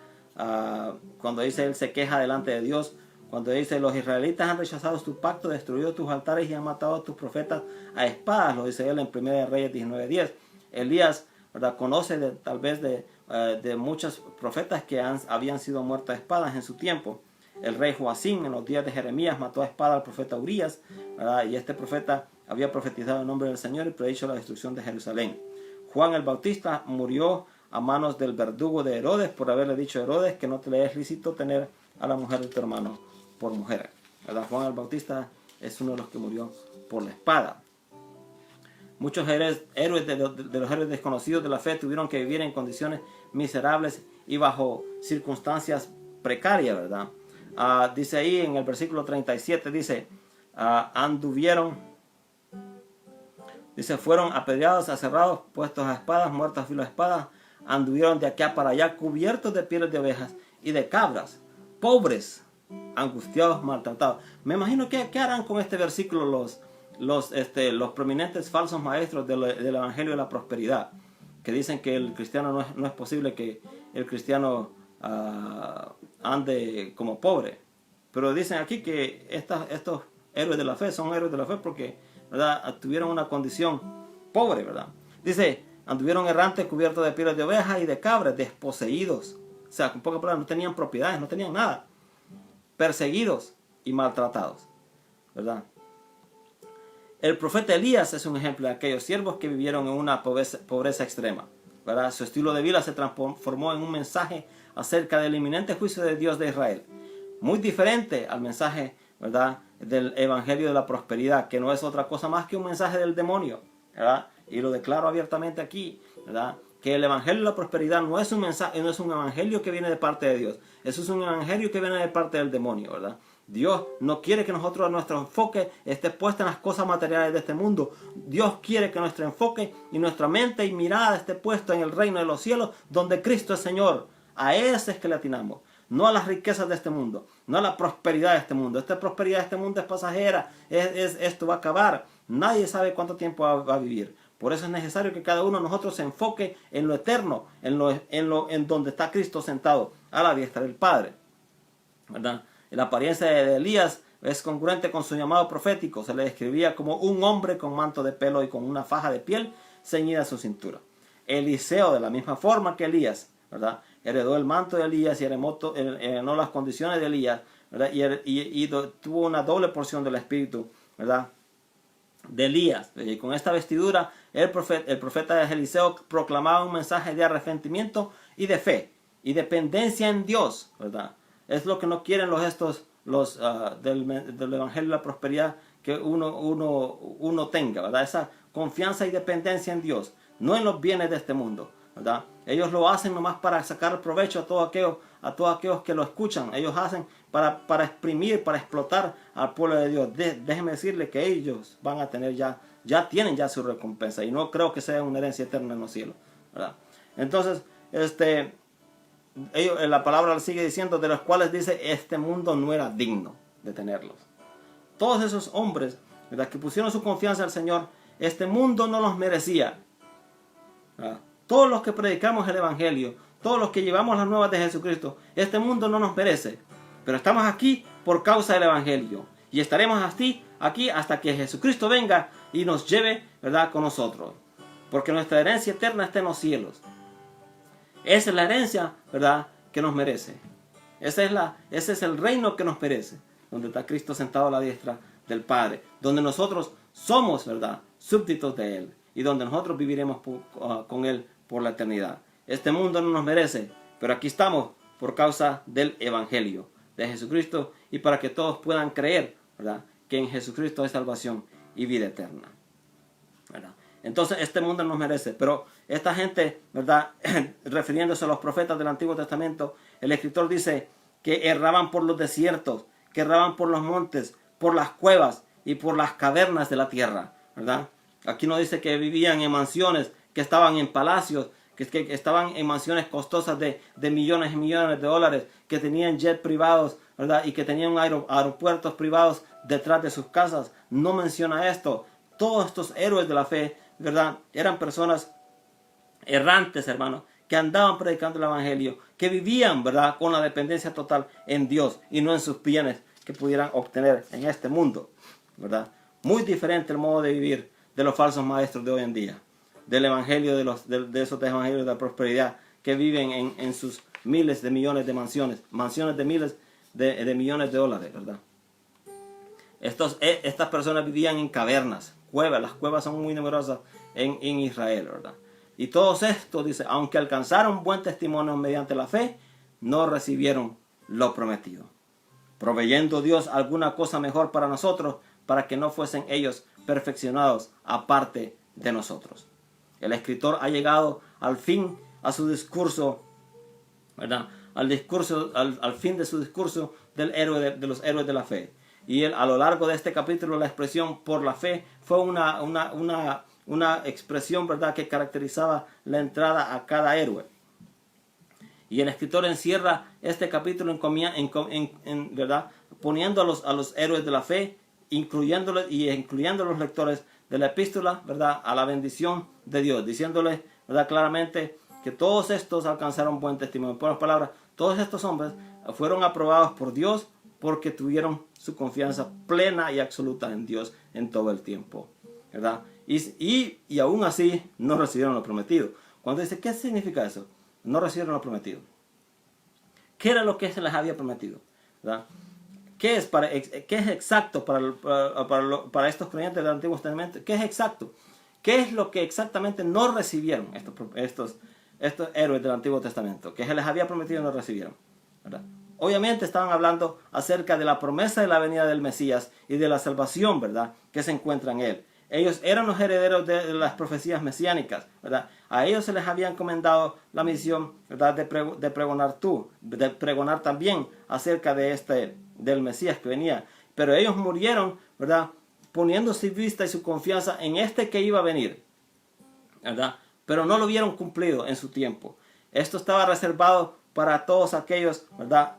cuando dice él se queja delante de Dios, cuando dice los israelitas han rechazado tu pacto, destruido tus altares y han matado a tus profetas a espadas, lo dice él en 1 Reyes 19:10. Elías, ¿verdad?, conoce tal vez de muchos profetas que habían sido muertos a espadas en su tiempo. El rey Joacim en los días de Jeremías mató a espada al profeta Urías, ¿verdad? Y este profeta había profetizado en nombre del Señor y predicho la destrucción de Jerusalén. Juan el Bautista murió a manos del verdugo de Herodes por haberle dicho a Herodes que no te le es lícito tener a la mujer de tu hermano por mujer, ¿verdad? Juan el Bautista es uno de los que murió por la espada. Muchos héroes de los héroes desconocidos de la fe tuvieron que vivir en condiciones miserables y bajo circunstancias precarias, ¿verdad? Dice ahí en el versículo 37, dice, fueron apedreados, aserrados, puestos a espadas, muertos a filo de espadas, anduvieron de acá para allá, cubiertos de pieles de ovejas y de cabras, pobres, angustiados, maltratados. Me imagino que harán con este versículo los prominentes falsos maestros del Evangelio de la Prosperidad, que dicen que el cristiano no es posible que el cristiano ande como pobre. Pero dicen aquí que estos héroes de la fe son héroes de la fe porque, ¿verdad?, tuvieron una condición pobre, ¿verdad? Dice, anduvieron errantes cubiertos de pieles de ovejas y de cabras, desposeídos. O sea, con pocas palabras, no tenían propiedades, no tenían nada. Perseguidos y maltratados, ¿verdad? El profeta Elías es un ejemplo de aquellos siervos que vivieron en una pobreza extrema, ¿verdad? Su estilo de vida se transformó en un mensaje acerca del inminente juicio de Dios de Israel. Muy diferente al mensaje, ¿verdad?, del Evangelio de la Prosperidad, que no es otra cosa más que un mensaje del demonio, ¿verdad? Y lo declaro abiertamente aquí, ¿verdad?, que el Evangelio de la Prosperidad no es un mensaje, no es un evangelio que viene de parte de Dios. Eso es un evangelio que viene de parte del demonio, ¿verdad? Dios no quiere que nuestro enfoque esté puesto en las cosas materiales de este mundo. Dios quiere que nuestro enfoque y nuestra mente y mirada esté puesto en el reino de los cielos, donde Cristo es Señor. A ese es que le atinamos. No a las riquezas de este mundo, no a la prosperidad de este mundo. Esta prosperidad de este mundo es pasajera, esto va a acabar. Nadie sabe cuánto tiempo va a vivir. Por eso es necesario que cada uno de nosotros se enfoque en lo eterno, en donde está Cristo sentado a la diestra del Padre, ¿verdad? La apariencia de Elías es congruente con su llamado profético. Se le describía como un hombre con manto de pelo y con una faja de piel ceñida a su cintura. Eliseo, de la misma forma que Elías, ¿verdad?, heredó el manto de Elías y heredó las condiciones de Elías, ¿verdad?, y tuvo una doble porción del Espíritu, ¿verdad?, de Elías. Y con esta vestidura el profeta Eliseo proclamaba un mensaje de arrepentimiento y de fe y dependencia en Dios, ¿verdad? Es lo que no quieren del Evangelio de la Prosperidad, que uno tenga, ¿verdad? Esa confianza y dependencia en Dios, no en los bienes de este mundo, ¿verdad? Ellos lo hacen nomás para sacar provecho a todos aquellos que lo escuchan. Ellos hacen para exprimir, para explotar al pueblo de Dios. Déjenme decirle que ellos van a tener ya tienen su recompensa, y no creo que sea una herencia eterna en los cielos, ¿verdad? Entonces, la palabra sigue diciendo, de los cuales dice, este mundo no era digno de tenerlos. Todos esos hombres, ¿verdad?, que pusieron su confianza al Señor, este mundo no los merecía, ¿verdad? Todos los que predicamos el Evangelio, todos los que llevamos las nuevas de Jesucristo, este mundo no nos merece, pero estamos aquí por causa del Evangelio, y estaremos aquí hasta que Jesucristo venga y nos lleve, ¿verdad?, con nosotros, porque nuestra herencia eterna está en los cielos. Esa es la herencia, ¿verdad?, que nos merece. Ese es el reino que nos merece, donde está Cristo sentado a la diestra del Padre, donde nosotros somos, ¿verdad?, súbditos de Él, y donde nosotros viviremos con Él por la eternidad. Este mundo no nos merece, pero aquí estamos por causa del Evangelio de Jesucristo y para que todos puedan creer, ¿verdad?, que en Jesucristo hay salvación y vida eterna, ¿verdad? Entonces este mundo nos merece, pero esta gente, ¿verdad?, refiriéndose a los profetas del Antiguo Testamento, el escritor dice que erraban por los desiertos, que erraban por los montes, por las cuevas y por las cavernas de la tierra, ¿verdad? Aquí nos dice que vivían en mansiones, que estaban en palacios, que estaban en mansiones costosas de millones y millones de dólares, que tenían jet privados, ¿verdad?, y que tenían aeropuertos privados detrás de sus casas. No menciona esto. Todos estos héroes de la fe, ¿verdad?, eran personas errantes, hermanos, que andaban predicando el Evangelio, que vivían, ¿verdad?, con la dependencia total en Dios y no en sus bienes que pudieran obtener en este mundo, ¿verdad? Muy diferente el modo de vivir de los falsos maestros de hoy en día, del evangelio de esos evangelios de la prosperidad que viven en sus miles de millones de mansiones de miles de millones de dólares, ¿verdad? Estas personas vivían en cavernas, cuevas. Las cuevas son muy numerosas en Israel, ¿verdad? Y todos estos, dice, aunque alcanzaron buen testimonio mediante la fe, no recibieron lo prometido, proveyendo Dios alguna cosa mejor para nosotros, para que no fuesen ellos perfeccionados aparte de nosotros. El escritor ha llegado al fin a su discurso, ¿verdad?, al fin de su discurso de los héroes de la fe. Y él, a lo largo de este capítulo, la expresión por la fe fue una expresión, ¿verdad?, que caracterizaba la entrada a cada héroe. Y el escritor encierra este capítulo ¿verdad?, poniendo a los héroes de la fe, incluyendo a los lectores de la epístola, ¿verdad?, a la bendición de Dios, diciéndoles, ¿verdad?, claramente que todos estos alcanzaron buen testimonio. Por las palabras, todos estos hombres fueron aprobados por Dios porque tuvieron su confianza plena y absoluta en Dios en todo el tiempo, ¿verdad? Y aún así no recibieron lo prometido. Cuando dice, ¿qué significa eso? No recibieron lo prometido. ¿Qué era lo que se les había prometido? ¿Verdad? ¿Qué es exacto para estos creyentes del Antiguo Testamento? ¿Qué es exacto? ¿Qué es lo que exactamente no recibieron estos héroes del Antiguo Testamento? Que se les había prometido y no recibieron, ¿verdad? Obviamente estaban hablando acerca de la promesa de la venida del Mesías y de la salvación, ¿verdad?, que se encuentra en él. Ellos eran los herederos de las profecías mesiánicas, ¿verdad? A ellos se les había encomendado la misión, ¿verdad?, de pregonar también acerca del Mesías que venía. Pero ellos murieron, ¿verdad?, poniendo su vista y su confianza en este que iba a venir, ¿verdad? Pero no lo vieron cumplido en su tiempo. Esto estaba reservado para todos aquellos, ¿verdad?,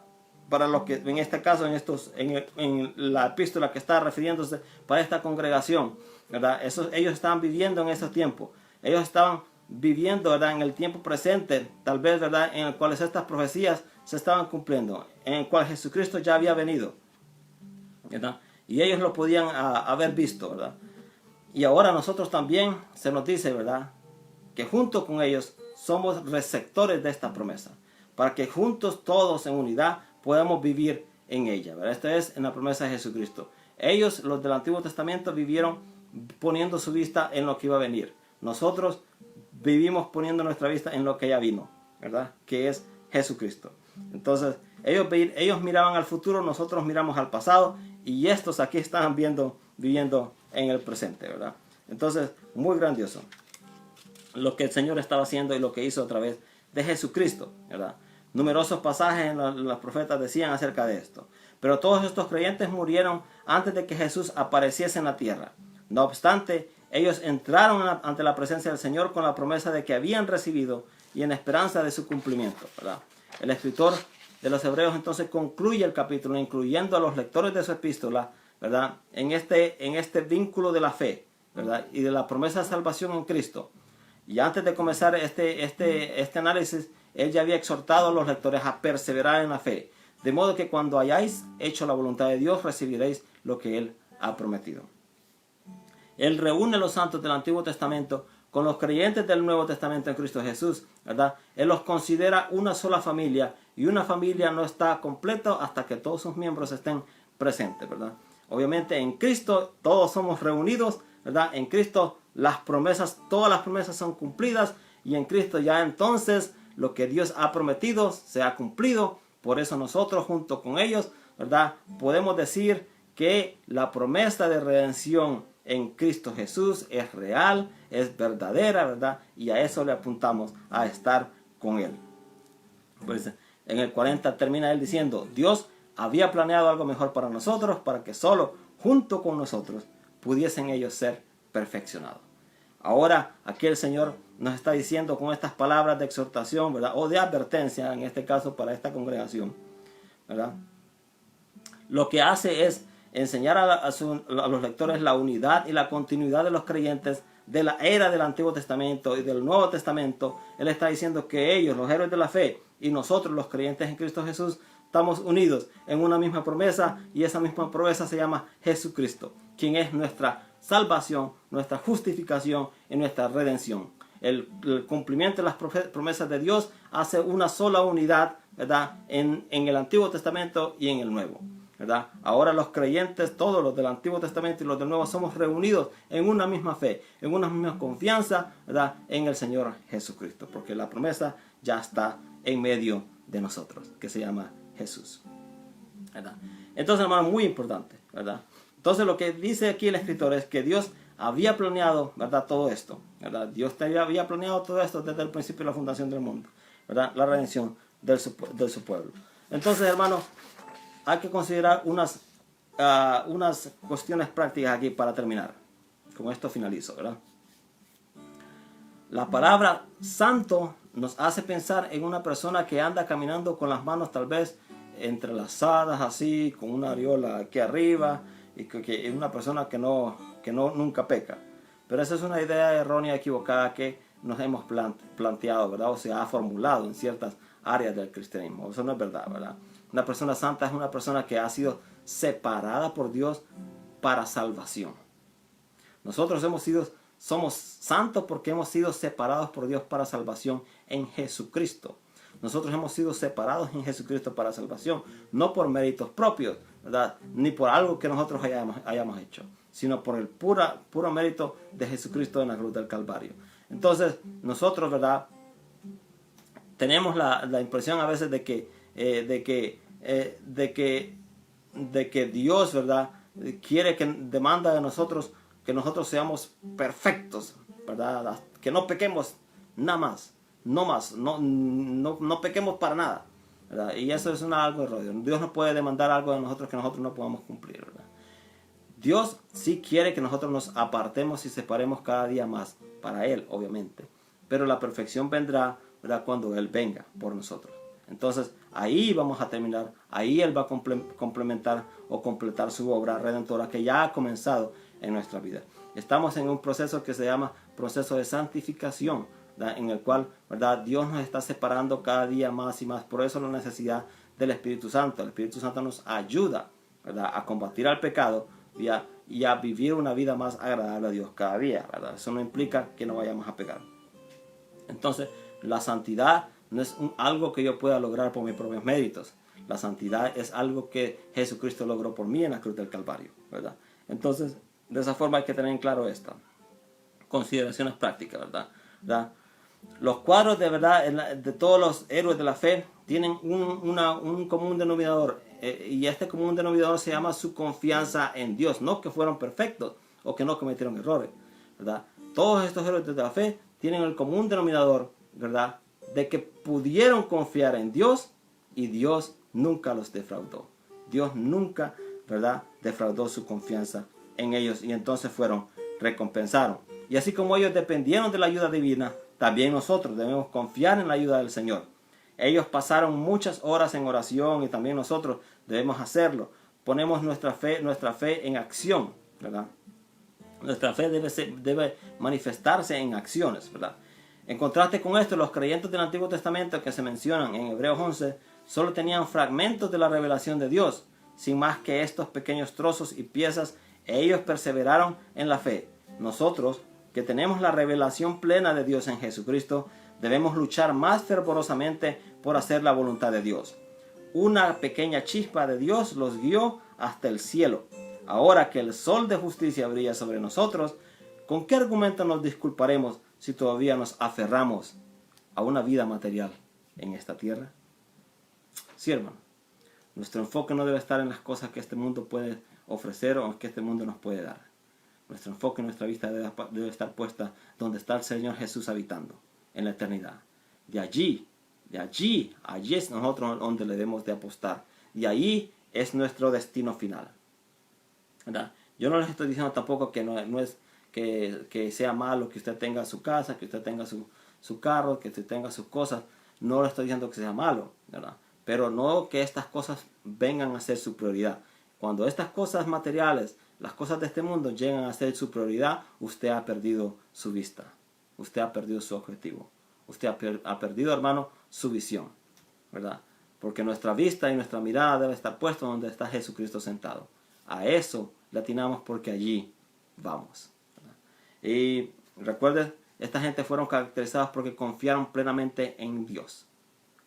para los que en este caso, en la epístola que está refiriéndose para esta congregación, ¿verdad? Ellos estaban viviendo en ese tiempo. Ellos estaban viviendo, ¿verdad?, en el tiempo presente, tal vez, ¿verdad?, en el cual estas profecías se estaban cumpliendo, en el cual Jesucristo ya había venido, ¿verdad? Y ellos lo podían haber visto, ¿verdad? Y ahora nosotros también se nos dice, ¿verdad?, que junto con ellos somos receptores de esta promesa, para que juntos todos en unidad podamos vivir en ella, ¿verdad? Esta es en la promesa de Jesucristo. Ellos, los del Antiguo Testamento, vivieron poniendo su vista en lo que iba a venir. Nosotros vivimos poniendo nuestra vista en lo que ya vino, ¿verdad?, que es Jesucristo. Entonces, ellos miraban al futuro, nosotros miramos al pasado, y estos aquí estaban viviendo en el presente, ¿verdad? Entonces, muy grandioso lo que el Señor estaba haciendo y lo que hizo a través de Jesucristo, ¿verdad? Numerosos pasajes en los profetas decían acerca de esto. Pero todos estos creyentes murieron antes de que Jesús apareciese en la tierra. No obstante, ellos entraron ante la presencia del Señor con la promesa de que habían recibido y en esperanza de su cumplimiento, ¿verdad? El escritor de los Hebreos entonces concluye el capítulo incluyendo a los lectores de su epístola, ¿verdad?, en este vínculo de la fe, ¿verdad?, y de la promesa de salvación en Cristo. Y antes de comenzar este análisis, él ya había exhortado a los lectores a perseverar en la fe, de modo que cuando hayáis hecho la voluntad de Dios, recibiréis lo que Él ha prometido. Él reúne a los santos del Antiguo Testamento con los creyentes del Nuevo Testamento en Cristo Jesús, ¿verdad? Él los considera una sola familia, y una familia no está completa hasta que todos sus miembros estén presentes, ¿verdad? Obviamente en Cristo todos somos reunidos, ¿verdad? En Cristo todas las promesas son cumplidas, y en Cristo ya entonces lo que Dios ha prometido se ha cumplido. Por eso nosotros junto con ellos, ¿verdad?, podemos decir que la promesa de redención en Cristo Jesús es real, es verdadera, ¿verdad? Y a eso le apuntamos, a estar con Él. Pues en el 40 termina él diciendo, Dios había planeado algo mejor para nosotros, para que solo junto con nosotros pudiesen ellos ser perfeccionados. Ahora aquí el Señor nos está diciendo con estas palabras de exhortación, ¿verdad?, o de advertencia, en este caso para esta congregación, ¿verdad? Lo que hace es enseñar a los lectores la unidad y la continuidad de los creyentes de la era del Antiguo Testamento y del Nuevo Testamento. Él está diciendo que ellos, los héroes de la fe, y nosotros, los creyentes en Cristo Jesús, estamos unidos en una misma promesa, y esa misma promesa se llama Jesucristo, quien es nuestra salvación, nuestra justificación y nuestra redención. El cumplimiento de las promesas de Dios hace una sola unidad, ¿verdad?, en el Antiguo Testamento y en el Nuevo, ¿verdad? Ahora los creyentes, todos los del Antiguo Testamento y los del Nuevo, somos reunidos en una misma fe, en una misma confianza, ¿verdad?, en el Señor Jesucristo, porque la promesa ya está en medio de nosotros, que se llama Jesús, ¿verdad? Entonces, hermano, muy importante, ¿verdad? Entonces lo que dice aquí el escritor es que Dios había planeado, ¿verdad?, todo esto, ¿verdad? Dios había planeado todo esto desde el principio de la fundación del mundo, ¿verdad?, la redención de su pueblo. Entonces, hermano, hay que considerar unas cuestiones prácticas aquí para terminar. Con esto finalizo, ¿verdad? La palabra santo nos hace pensar en una persona que anda caminando con las manos tal vez entrelazadas así, con una areola aquí arriba, y que es una persona que nunca peca. Pero esa es una idea errónea, equivocada, que nos hemos planteado, ¿verdad?, o se ha formulado en ciertas áreas del cristianismo. Eso no es verdad, ¿verdad? Una persona santa es una persona que ha sido separada por Dios para salvación. Nosotros somos santos porque hemos sido separados por Dios para salvación en Jesucristo. Nosotros hemos sido separados en Jesucristo para salvación, no por méritos propios, ¿verdad?, ni por algo que nosotros hayamos hecho, sino por el puro mérito de Jesucristo en la cruz del Calvario. Entonces, nosotros, ¿verdad?, tenemos la impresión a veces de que Dios, ¿verdad?, demanda de nosotros que nosotros seamos perfectos, ¿verdad?, que no pequemos nada más, no pequemos para nada, ¿verdad? Y eso es algo erróneo. Dios no puede demandar algo de nosotros que nosotros no podamos cumplir, ¿verdad? Dios sí quiere que nosotros nos apartemos y separemos cada día más para Él, obviamente, pero la perfección vendrá, ¿verdad?, cuando Él venga por nosotros. Entonces ahí vamos a terminar, ahí Él va a complementar o completar su obra redentora que ya ha comenzado en nuestra vida. Estamos en un proceso que se llama proceso de santificación, ¿verdad?, en el cual, ¿verdad?, Dios nos está separando cada día más y más. Por eso la necesidad del Espíritu Santo. El Espíritu Santo nos ayuda, ¿verdad?, a combatir al pecado y a vivir una vida más agradable a Dios cada día, ¿verdad? Eso no implica que no vayamos a pecar. Entonces, la santidad no es algo que yo pueda lograr por mis propios méritos. La santidad es algo que Jesucristo logró por mí en la cruz del Calvario, ¿verdad? Entonces, de esa forma hay que tener en claro esto. Consideraciones prácticas, ¿verdad? Los cuadros de verdad de todos los héroes de la fe tienen un común denominador, y este común denominador se llama su confianza en Dios. No que fueron perfectos o que no cometieron errores, ¿verdad? Todos estos héroes de la fe tienen el común denominador, ¿verdad?, de que pudieron confiar en Dios y Dios nunca los defraudó. Dios nunca, ¿verdad?, defraudó su confianza en ellos, y entonces recompensaron. Y así como ellos dependieron de la ayuda divina, también nosotros debemos confiar en la ayuda del Señor. Ellos pasaron muchas horas en oración y también nosotros debemos hacerlo. Ponemos nuestra fe en acción, ¿verdad? Nuestra fe debe manifestarse en acciones, ¿verdad? En contraste con esto, los creyentes del Antiguo Testamento que se mencionan en Hebreos 11 solo tenían fragmentos de la revelación de Dios. Sin más que estos pequeños trozos y piezas, ellos perseveraron en la fe. Nosotros, que tenemos la revelación plena de Dios en Jesucristo, debemos luchar más fervorosamente por hacer la voluntad de Dios. Una pequeña chispa de Dios los guió hasta el cielo. Ahora que el sol de justicia brilla sobre nosotros, ¿con qué argumento nos disculparemos si todavía nos aferramos a una vida material en esta tierra? Sí, hermano. Nuestro enfoque no debe estar en las cosas que este mundo puede ofrecer o que este mundo nos puede dar. Nuestro enfoque, nuestra vista debe estar puesta donde está el Señor Jesús habitando, en la eternidad. Allí es nosotros donde le debemos de apostar. Y ahí es nuestro destino final. ¿Verdad? Yo no les estoy diciendo tampoco que no es que sea malo que usted tenga su casa, que usted tenga su carro, que usted tenga sus cosas. No le estoy diciendo que sea malo, ¿verdad? Pero no que estas cosas vengan a ser su prioridad. Cuando estas cosas materiales, las cosas de este mundo llegan a ser su prioridad, usted ha perdido su vista. Usted ha perdido su objetivo. Usted ha perdido, hermano, su visión, ¿verdad? Porque nuestra vista y nuestra mirada debe estar puesta donde está Jesucristo sentado. A eso le atinamos porque allí vamos, ¿verdad? Y recuerden, esta gente fueron caracterizadas porque confiaron plenamente en Dios.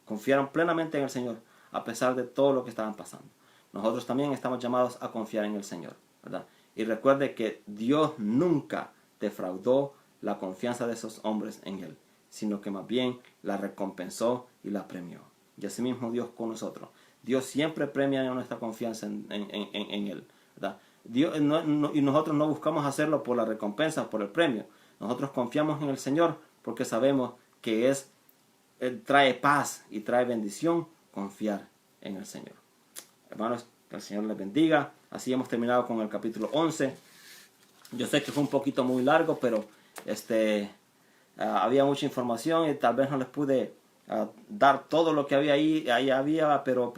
Confiaron plenamente en el Señor a pesar de todo lo que estaban pasando. Nosotros también estamos llamados a confiar en el Señor, ¿verdad? Y recuerde que Dios nunca defraudó la confianza de esos hombres en Él, sino que más bien la recompensó y la premió. Y así mismo Dios con nosotros. Dios siempre premia nuestra confianza en Él, ¿verdad? Y nosotros no buscamos hacerlo por la recompensa, por el premio. Nosotros confiamos en el Señor porque sabemos que trae paz y trae bendición confiar en el Señor. Hermanos, que el Señor les bendiga. Así hemos terminado con el capítulo 11. Yo sé que fue un poquito muy largo, pero había mucha información y tal vez no les pude dar todo lo que había ahí había, pero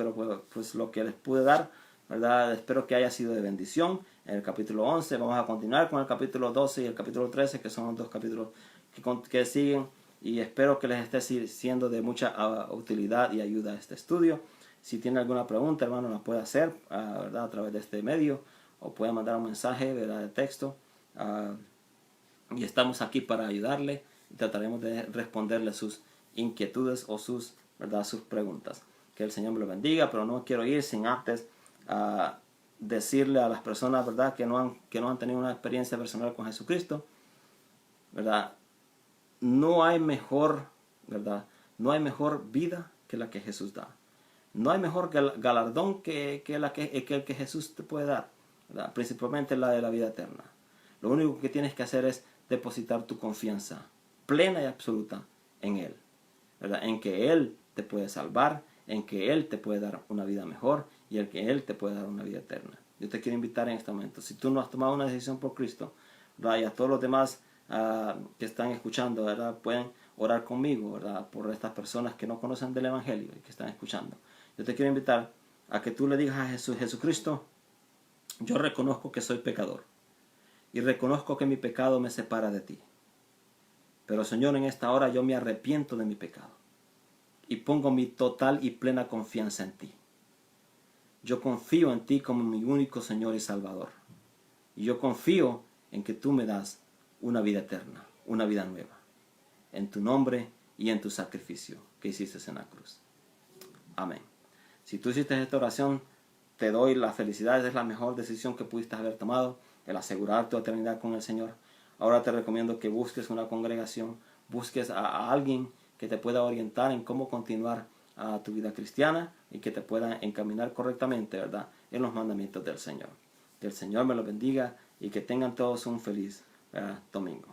pues lo que les pude dar, ¿verdad? Espero que haya sido de bendición. En el capítulo 11 vamos a continuar con el capítulo 12 y el capítulo 13, que son los dos capítulos que siguen. Y espero que les esté siendo de mucha utilidad y ayuda este estudio. Si tiene alguna pregunta, hermano, la puede hacer, ¿verdad? A través de este medio, o puede mandar un mensaje, ¿verdad? De texto. Y estamos aquí para ayudarle y trataremos de responderle sus inquietudes o sus preguntas. Que el Señor me lo bendiga, pero no quiero ir sin antes decirle a las personas, ¿verdad? Que no han tenido una experiencia personal con Jesucristo, ¿verdad? No hay mejor, ¿verdad? No hay mejor vida que la que Jesús da. No hay mejor galardón que el que Jesús te puede dar, ¿verdad? Principalmente la de la vida eterna. Lo único que tienes que hacer es depositar tu confianza plena y absoluta en Él, ¿verdad? En que Él te puede salvar, en que Él te puede dar una vida mejor y en que Él te puede dar una vida eterna. Yo te quiero invitar en este momento, si tú no has tomado una decisión por Cristo, ¿verdad? Y a todos los demás que están escuchando, ¿verdad? Pueden orar conmigo, ¿verdad? Por estas personas que no conocen del Evangelio y que están escuchando. Yo te quiero invitar a que tú le digas a Jesucristo, yo reconozco que soy pecador y reconozco que mi pecado me separa de ti. Pero Señor, en esta hora yo me arrepiento de mi pecado y pongo mi total y plena confianza en ti. Yo confío en ti como mi único Señor y Salvador. Y yo confío en que tú me das una vida eterna, una vida nueva, en tu nombre y en tu sacrificio que hiciste en la cruz. Amén. Si tú hiciste esta oración, te doy la felicidad. Es la mejor decisión que pudiste haber tomado, el asegurar tu eternidad con el Señor. Ahora te recomiendo que busques una congregación, busques a alguien que te pueda orientar en cómo continuar tu vida cristiana y que te pueda encaminar correctamente, ¿verdad?, en los mandamientos del Señor. Que el Señor me lo bendiga y que tengan todos un feliz domingo.